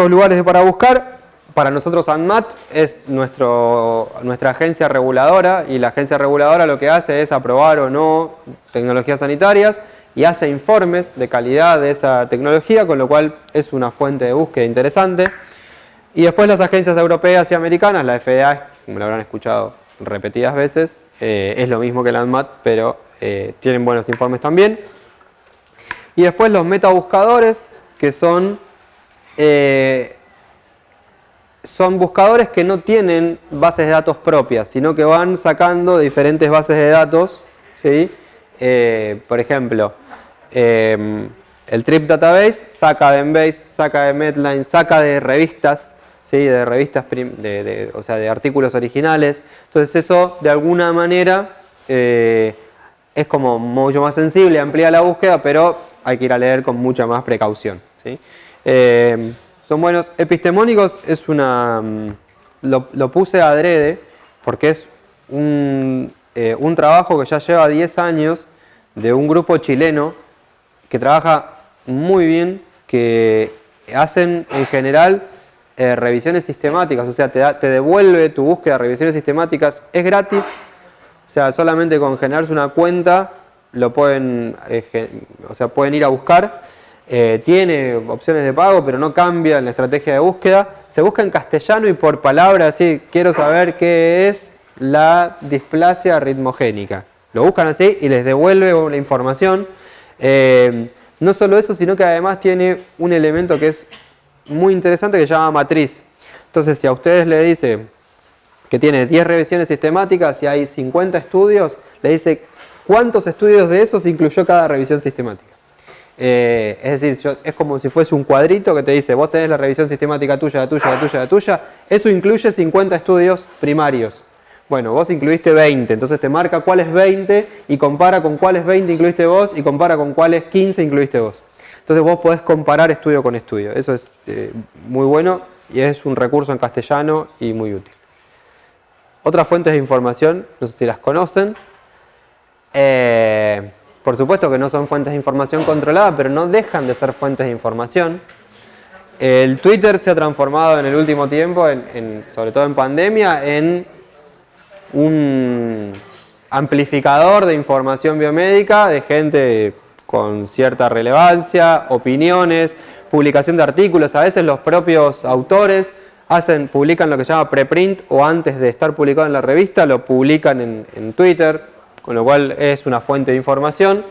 lugares para buscar, para nosotros ANMAT es nuestra agencia reguladora, y la agencia reguladora lo que hace es aprobar o no tecnologías sanitarias y hace informes de calidad de esa tecnología, con lo cual es una fuente de búsqueda interesante. Y después las agencias europeas y americanas, la FDA, como lo habrán escuchado repetidas veces, es lo mismo que la ANMAT, pero tienen buenos informes también. Y después los metabuscadores, que son buscadores que no tienen bases de datos propias, sino que van sacando de diferentes bases de datos, ¿sí? Por ejemplo, el Trip Database saca de Embase, saca de Medline, saca de revistas, ¿sí? De revistas, o sea, de artículos originales. Entonces eso, de alguna manera, es como mucho más sensible, amplía la búsqueda, pero hay que ir a leer con mucha más precaución, ¿sí? Son buenos. Epistemónicos es lo puse adrede porque es un trabajo que ya lleva 10 años de un grupo chileno que trabaja muy bien, que hacen en general revisiones sistemáticas, o sea, te devuelve tu búsqueda de revisiones sistemáticas, es gratis, o sea, solamente con generarse una cuenta lo pueden, pueden ir a buscar. Tiene opciones de pago, pero no cambia la estrategia de búsqueda. Se busca en castellano y por palabra, así, quiero saber qué es la displasia ritmogénica. Lo buscan así y les devuelve la información. No solo eso, sino que además tiene un elemento que es muy interesante que se llama matriz. Entonces, si a ustedes le dice que tiene 10 revisiones sistemáticas y hay 50 estudios, le dice cuántos estudios de esos incluyó cada revisión sistemática. Es decir, es como si fuese un cuadrito que te dice, vos tenés la revisión sistemática tuya, la tuya, la tuya, la tuya. Eso incluye 50 estudios primarios. Bueno, vos incluiste 20, entonces te marca cuáles 20 y compara con cuáles 20 incluiste vos y compara con cuáles 15 incluiste vos. Entonces vos podés comparar estudio con estudio. Eso es muy bueno y es un recurso en castellano y muy útil. Otras fuentes de información, no sé si las conocen. Por supuesto que no son fuentes de información controladas, pero no dejan de ser fuentes de información. El Twitter se ha transformado en el último tiempo, sobre todo en pandemia, en un amplificador de información biomédica de gente con cierta relevancia, opiniones, publicación de artículos. A veces los propios autores publican lo que se llama preprint o antes de estar publicado en la revista, lo publican en Twitter, con lo cual es una fuente de información.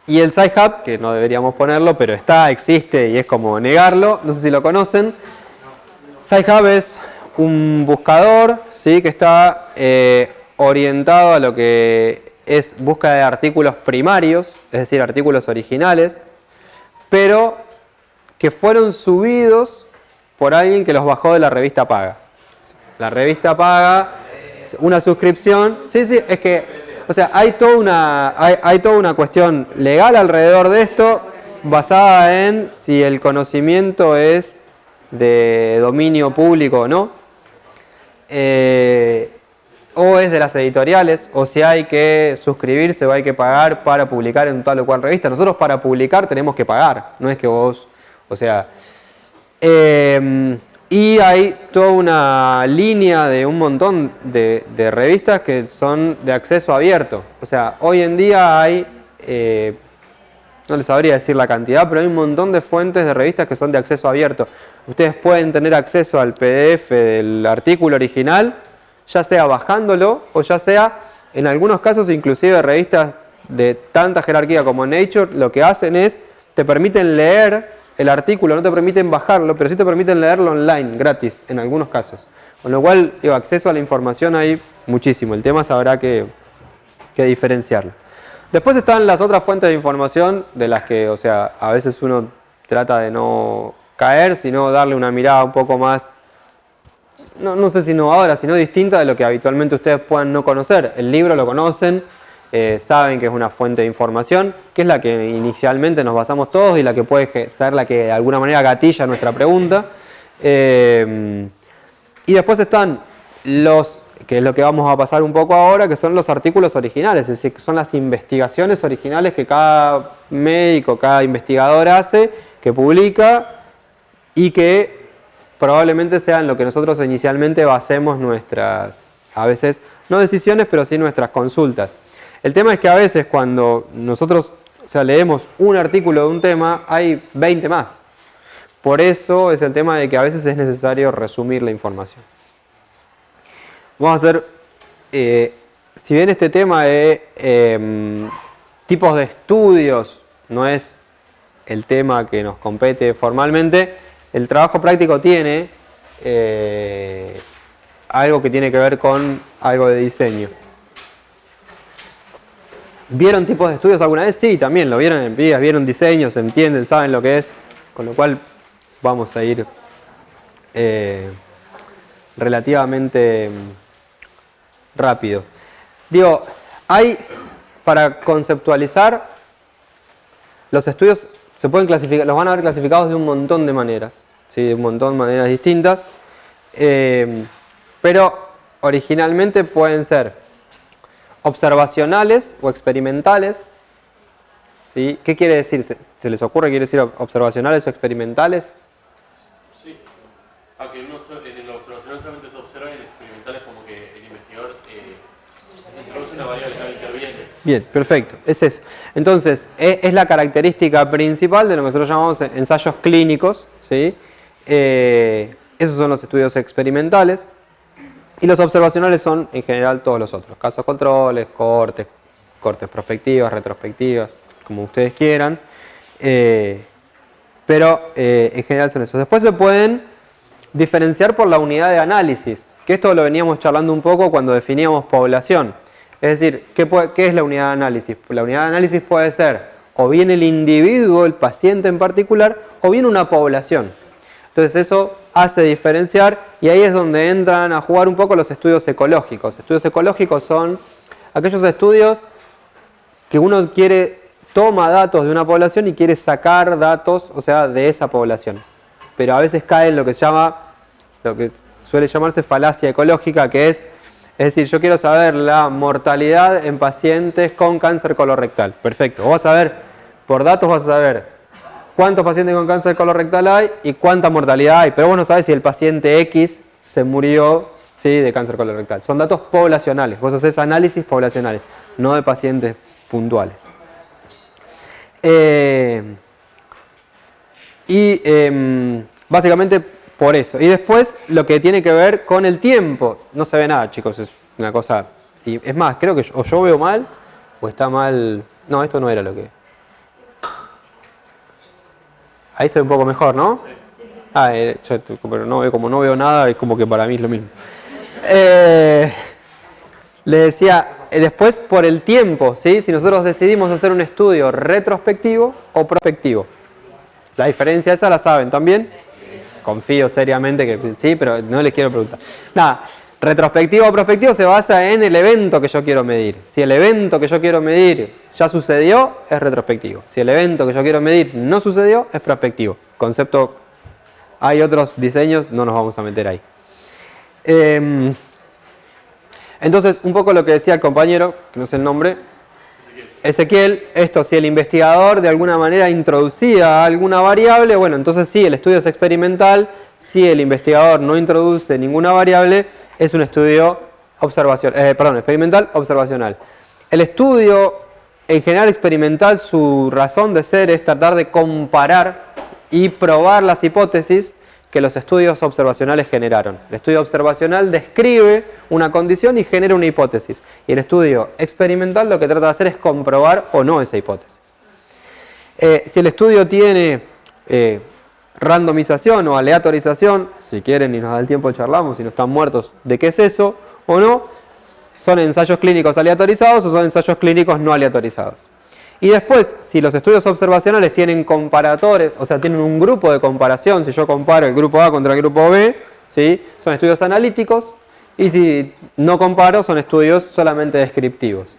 Y el Sci-Hub, que no deberíamos ponerlo, pero existe y es como negarlo, no sé si lo conocen. Sci-Hub es un buscador, ¿sí? Que está orientado a lo que es búsqueda de artículos primarios, es decir, artículos originales, pero que fueron subidos por alguien que los bajó de la revista paga. La revista paga una suscripción, sí, es que, o sea, hay toda una cuestión legal alrededor de esto, basada en si el conocimiento es de dominio público o no, o es de las editoriales, o si hay que suscribirse o hay que pagar para publicar en tal o cual revista. Nosotros para publicar tenemos que pagar, no es que vos, o sea... y hay toda una línea de un montón de revistas que son de acceso abierto. O sea, hoy en día hay, no les sabría decir la cantidad, pero hay un montón de fuentes de revistas que son de acceso abierto. Ustedes pueden tener acceso al PDF del artículo original, ya sea bajándolo o ya sea, en algunos casos, inclusive revistas de tanta jerarquía como Nature, lo que hacen es, te permiten leer el artículo, no te permiten bajarlo, pero sí te permiten leerlo online, gratis, en algunos casos. Con lo cual, acceso a la información hay muchísimo. El tema habrá que diferenciarlo. Después están las otras fuentes de información, de las que, o sea, a veces uno trata de no caer, sino darle una mirada un poco más, no sé si innovadora, sino distinta de lo que habitualmente ustedes puedan no conocer. El libro lo conocen, saben que es una fuente de información, que es la que inicialmente nos basamos todos y la que puede ser la que de alguna manera gatilla nuestra pregunta. Y después están que es lo que vamos a pasar un poco ahora, que son los artículos originales, es decir, que son las investigaciones originales que cada médico, cada investigador hace, que publica y que probablemente sean lo que nosotros inicialmente basemos nuestras, a veces, no decisiones, pero sí nuestras consultas. El tema es que a veces cuando nosotros leemos un artículo de un tema, hay 20 más. por eso es el tema de que a veces es necesario resumir la información. Vamos a hacer, si bien este tema de tipos de estudios no es el tema que nos compete formalmente, el trabajo práctico tiene algo que tiene que ver con algo de diseño. ¿Vieron tipos de estudios alguna vez? Sí, también lo vieron en vías, vieron diseños, se entienden, saben lo que es, con lo cual vamos a ir relativamente rápido. Digo, hay, para conceptualizar, los estudios se pueden clasificar, los van a ver clasificados de un montón de maneras, ¿sí? De un montón de maneras distintas, pero originalmente pueden ser observacionales o experimentales, ¿sí? ¿Qué quiere decir? ¿Se les ocurre? ¿Quiere decir observacionales o experimentales? Sí, aunque en el observacional solamente se observa y en el experimental es como que el investigador introduce una variable que interviene. Bien, perfecto, es eso. Entonces, es la característica principal de lo que nosotros llamamos ensayos clínicos, ¿sí? Esos son los estudios experimentales. Y los observacionales son, en general, todos los otros. Casos controles, cortes prospectivas, retrospectivas, como ustedes quieran. Pero en general son esos. Después se pueden diferenciar por la unidad de análisis, que esto lo veníamos charlando un poco cuando definíamos población. Es decir, ¿qué es la unidad de análisis? La unidad de análisis puede ser o bien el individuo, el paciente en particular, o bien una población. Entonces eso hace diferenciar y ahí es donde entran a jugar un poco los estudios ecológicos. Estudios ecológicos son aquellos estudios que uno toma datos de una población y quiere sacar datos, o sea, de esa población. Pero a veces cae en lo que suele llamarse falacia ecológica, que es decir, yo quiero saber la mortalidad en pacientes con cáncer colorectal. Perfecto, vos vas a ver, por datos vas a saber cuántos pacientes con cáncer colorectal hay y cuánta mortalidad hay, pero vos no sabés si el paciente X se murió, ¿sí?, de cáncer colorectal. Son datos poblacionales, vos hacés análisis poblacionales, no de pacientes puntuales. Básicamente por eso. Y después lo que tiene que ver con el tiempo. No se ve nada, chicos, es una cosa... Y es más, creo que o yo veo mal o está mal... No, esto no era lo que... Ahí se ve un poco mejor, ¿no? Pero no, como no veo nada, es como que para mí es lo mismo. Le decía, después por el tiempo, ¿sí? Si nosotros decidimos hacer un estudio retrospectivo o prospectivo. La diferencia esa la saben también. Confío seriamente que sí, pero no les quiero preguntar. Nada, retrospectivo o prospectivo se basa en el evento que yo quiero medir. Si el evento que yo quiero medir ya sucedió, es retrospectivo. Si el evento que yo quiero medir no sucedió, es prospectivo. Concepto, hay otros diseños, no nos vamos a meter ahí. Entonces, un poco lo que decía el compañero, que no sé el nombre, Ezequiel, esto, si el investigador de alguna manera introducía alguna variable, bueno, entonces sí, el estudio es experimental. Si el investigador no introduce ninguna variable, es un estudio experimental observacional. El estudio, en general experimental, su razón de ser es tratar de comparar y probar las hipótesis que los estudios observacionales generaron. El estudio observacional describe una condición y genera una hipótesis. Y el estudio experimental lo que trata de hacer es comprobar o no esa hipótesis. Si el estudio tiene randomización o aleatorización, si quieren y nos da el tiempo charlamos, si no están muertos, de qué es eso o no, son ensayos clínicos aleatorizados o son ensayos clínicos no aleatorizados. Y después, si los estudios observacionales tienen comparadores, o sea, tienen un grupo de comparación, si yo comparo el grupo A contra el grupo B, ¿sí?, son estudios analíticos, y si no comparo, son estudios solamente descriptivos.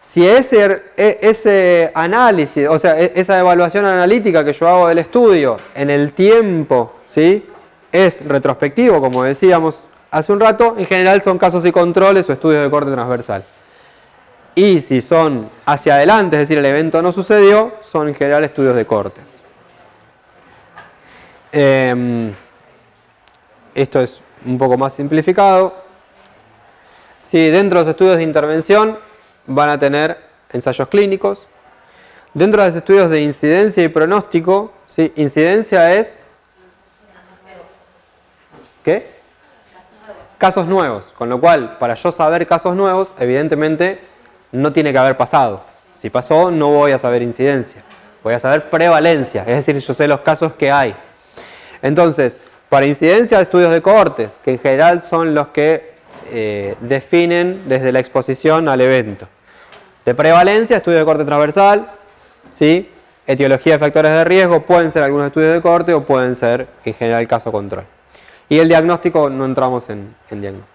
Si ese análisis, o sea, esa evaluación analítica que yo hago del estudio en el tiempo, ¿sí?, es retrospectivo, como decíamos hace un rato, en general son casos y controles o estudios de corte transversal. Y si son hacia adelante, es decir, el evento no sucedió, son en general estudios de cortes. Esto es un poco más simplificado. Si dentro de los estudios de intervención van a tener ensayos clínicos. Dentro de los estudios de incidencia y pronóstico, ¿sí?, incidencia es ¿Qué? Casos nuevos. Con lo cual, para yo saber casos nuevos, evidentemente no tiene que haber pasado. Si pasó, no voy a saber incidencia. Voy a saber prevalencia, es decir, yo sé los casos que hay. Entonces, para incidencia, estudios de cohortes, que en general son los que definen desde la exposición al evento. De prevalencia, estudio de cohorte transversal, ¿sí? Etiología de factores de riesgo, pueden ser algunos estudios de cohorte o pueden ser, en general, caso control. Y el diagnóstico, no entramos en diagnóstico.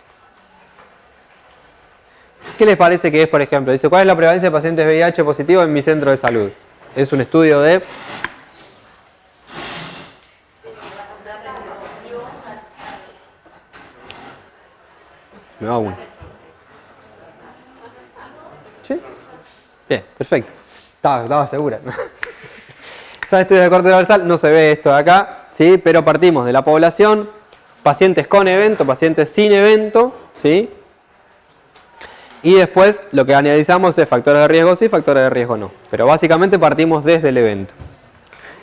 ¿Qué les parece que es, por ejemplo? Dice, ¿cuál es la prevalencia de pacientes VIH positivos en mi centro de salud? Es un estudio de... Me va uno. ¿Sí? Bien, perfecto. Estaba segura. Son estudios de corte transversal, no se ve esto de acá, ¿sí? Pero partimos de la población, pacientes con evento, pacientes sin evento, ¿sí? Y después lo que analizamos es factores de riesgo sí, factores de riesgo no. Pero básicamente partimos desde el evento.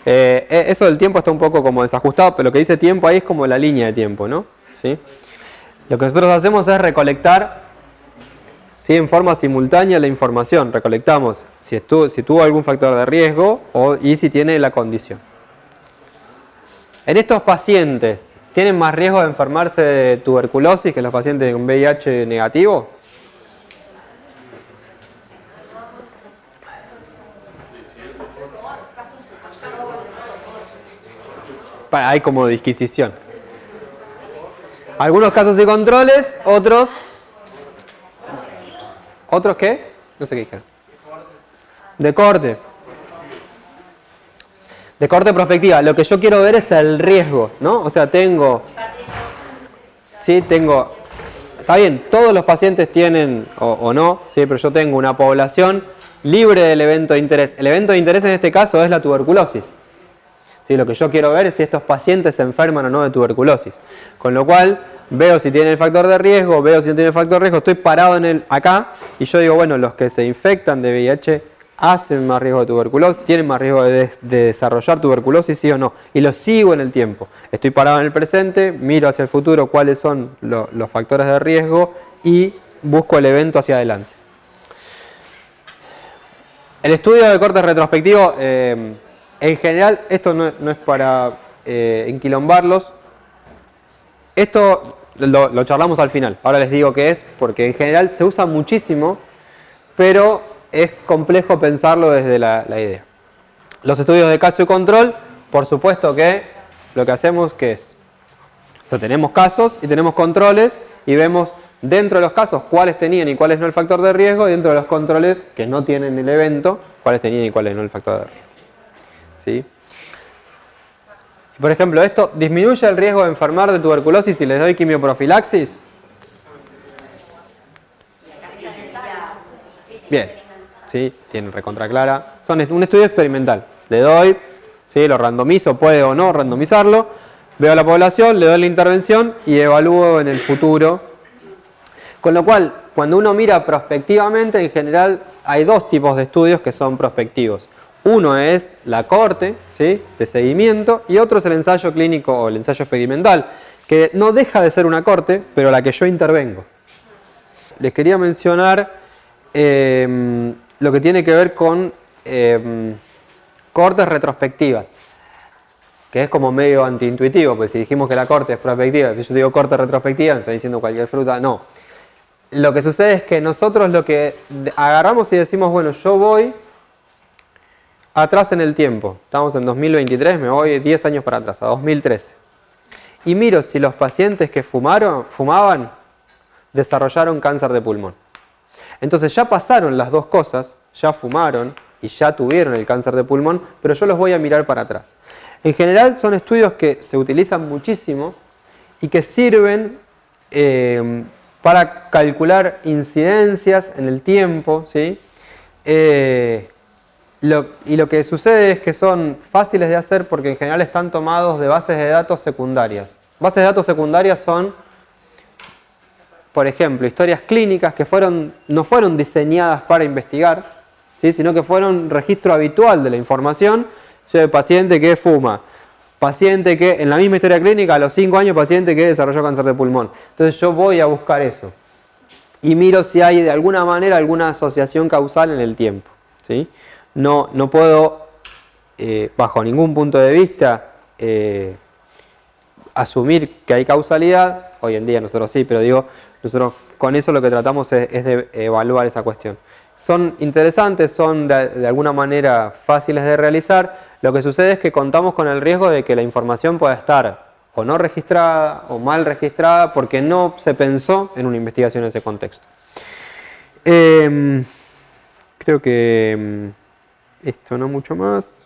Eso del tiempo está un poco como desajustado, pero lo que dice tiempo ahí es como la línea de tiempo, ¿no? ¿Sí? Lo que nosotros hacemos es recolectar, ¿sí? En forma simultánea la información. Recolectamos si tuvo algún factor de riesgo y si tiene la condición. En estos pacientes, ¿tienen más riesgo de enfermarse de tuberculosis que los pacientes con VIH negativo? Hay como disquisición. Algunos casos y controles, otros... ¿Otros qué? No sé qué dijeron. De corte. De corte prospectiva. Lo que yo quiero ver es el riesgo, ¿no? O sea, tengo... Sí, tengo... Está bien, todos los pacientes tienen, o no, sí, pero yo tengo una población libre del evento de interés. El evento de interés en este caso es la tuberculosis. Sí, lo que yo quiero ver es si estos pacientes se enferman o no de tuberculosis. Con lo cual, veo si tienen el factor de riesgo, veo si no tienen el factor de riesgo, estoy parado acá y yo digo, bueno, los que se infectan de VIH hacen más riesgo de tuberculosis, tienen más riesgo de desarrollar tuberculosis, sí o no. Y lo sigo en el tiempo. Estoy parado en el presente, miro hacia el futuro cuáles son los factores de riesgo y busco el evento hacia adelante. El estudio de corte retrospectivo... en general, esto no es para enquilombarlos. Esto lo charlamos al final. Ahora les digo qué es, porque en general se usa muchísimo, pero es complejo pensarlo desde la idea. Los estudios de caso y control, por supuesto que lo que hacemos, ¿qué es? O sea, tenemos casos y tenemos controles y vemos dentro de los casos cuáles tenían y cuáles no el factor de riesgo, y dentro de los controles que no tienen el evento, cuáles tenían y cuáles no el factor de riesgo. ¿Sí? Por ejemplo, esto disminuye el riesgo de enfermar de tuberculosis si les doy quimioprofilaxis. Bien, ¿sí? Tienen recontra clara. Son un estudio experimental. Le doy, ¿sí? Lo randomizo, puede o no randomizarlo. Veo la población, le doy la intervención y evalúo en el futuro. Con lo cual, cuando uno mira prospectivamente, en general hay dos tipos de estudios que son prospectivos. Uno es la cohorte, ¿sí? De seguimiento, y otro es el ensayo clínico o el ensayo experimental, que no deja de ser una cohorte, pero a la que yo intervengo. Les quería mencionar lo que tiene que ver con cohortes retrospectivas, que es como medio antiintuitivo, pues si dijimos que la cohorte es prospectiva, si yo digo cohorte retrospectiva, me estoy diciendo cualquier fruta, no. Lo que sucede es que nosotros lo que agarramos y decimos, bueno, yo voy atrás en el tiempo, estamos en 2023, me voy 10 años para atrás, a 2013. Y miro si los pacientes que fumaban desarrollaron cáncer de pulmón. Entonces ya pasaron las dos cosas, ya fumaron y ya tuvieron el cáncer de pulmón, pero yo los voy a mirar para atrás. En general son estudios que se utilizan muchísimo y que sirven para calcular incidencias en el tiempo, ¿sí? Y lo que sucede es que son fáciles de hacer porque en general están tomados de bases de datos secundarias. Bases de datos secundarias son, por ejemplo, historias clínicas que no fueron diseñadas para investigar, ¿sí? Sino que fueron registro habitual de la información. Yo de paciente que fuma, paciente que, en la misma historia clínica, a los 5 años, paciente que desarrolló cáncer de pulmón. Entonces yo voy a buscar eso. Y miro si hay de alguna manera alguna asociación causal en el tiempo, ¿sí? No puedo, bajo ningún punto de vista, asumir que hay causalidad. Hoy en día nosotros sí, pero digo, nosotros con eso lo que tratamos es de evaluar esa cuestión. Son interesantes, son de alguna manera fáciles de realizar. Lo que sucede es que contamos con el riesgo de que la información pueda estar o no registrada o mal registrada porque no se pensó en una investigación en ese contexto. Creo que esto no mucho más.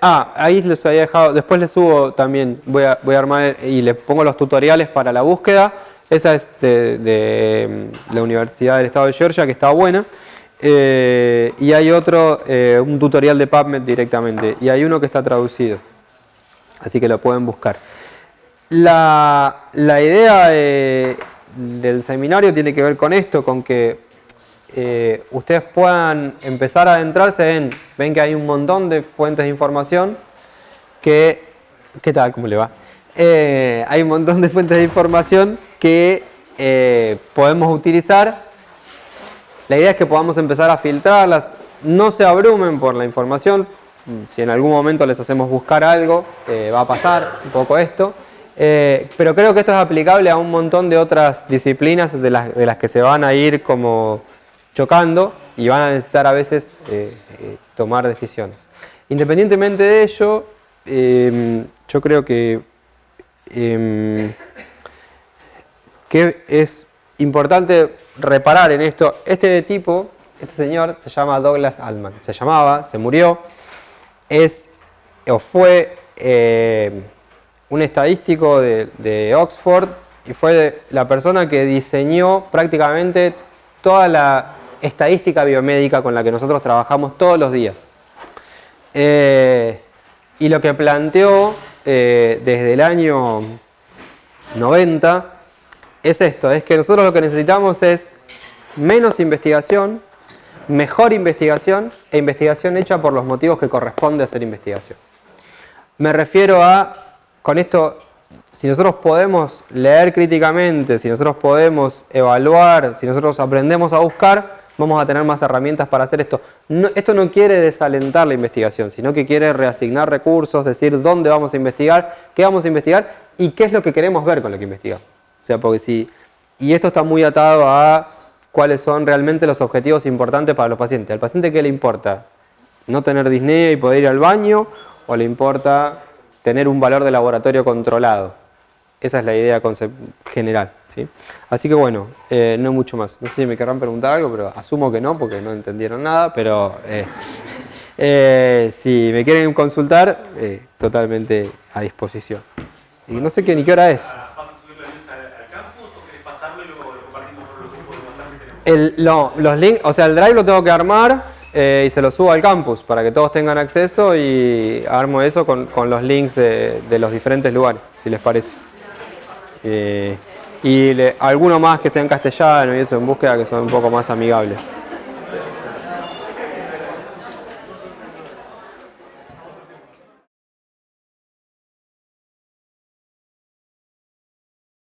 Ahí les había dejado, después les subo también, voy a armar y les pongo los tutoriales para la búsqueda. Esa es de la Universidad del Estado de Georgia, que está buena. Y hay otro, un tutorial de PubMed directamente. Y hay uno que está traducido. Así que lo pueden buscar. La idea del seminario tiene que ver con esto, con que ustedes puedan empezar a adentrarse en, ven que hay un montón de fuentes de información que, ¿qué tal? ¿Cómo le va? Hay un montón de fuentes de información que podemos utilizar. La idea es que podamos empezar a filtrarlas, no se abrumen por la información. Si en algún momento les hacemos buscar algo, va a pasar un poco esto. Pero creo que esto es aplicable a un montón de otras disciplinas de las que se van a ir como chocando y van a necesitar a veces tomar decisiones. Independientemente de ello, yo creo que es importante reparar en esto. Este tipo, este señor, se llama Douglas Allman. Se llamaba, se murió, fue un estadístico de Oxford y fue la persona que diseñó prácticamente toda la estadística biomédica con la que nosotros trabajamos todos los días. Y lo que planteó desde el año 90 es esto, es que nosotros lo que necesitamos es menos investigación, mejor investigación e investigación hecha por los motivos que corresponde hacer investigación. Me refiero a, con esto, si nosotros podemos leer críticamente, si nosotros podemos evaluar, si nosotros aprendemos a buscar, vamos a tener más herramientas para hacer esto. Esto no quiere desalentar la investigación, sino que quiere reasignar recursos, decir dónde vamos a investigar, qué vamos a investigar y qué es lo que queremos ver con lo que investigamos. O sea, porque si, y esto está muy atado a cuáles son realmente los objetivos importantes para los pacientes. ¿Al paciente qué le importa? ¿No tener disnea y poder ir al baño? ¿O le importa tener un valor de laboratorio controlado? Esa es la idea general, ¿sí? Así que bueno, no mucho más. No sé si me querrán preguntar algo, pero asumo que no, porque no entendieron nada. Pero si me quieren consultar, totalmente a disposición. Y no sé ni qué hora es. Los links, o sea, el drive lo tengo que armar y se lo subo al campus para que todos tengan acceso y armo eso con los links de los diferentes lugares, si les parece. Y alguno más que sea en castellano y eso en búsqueda que son un poco más amigables.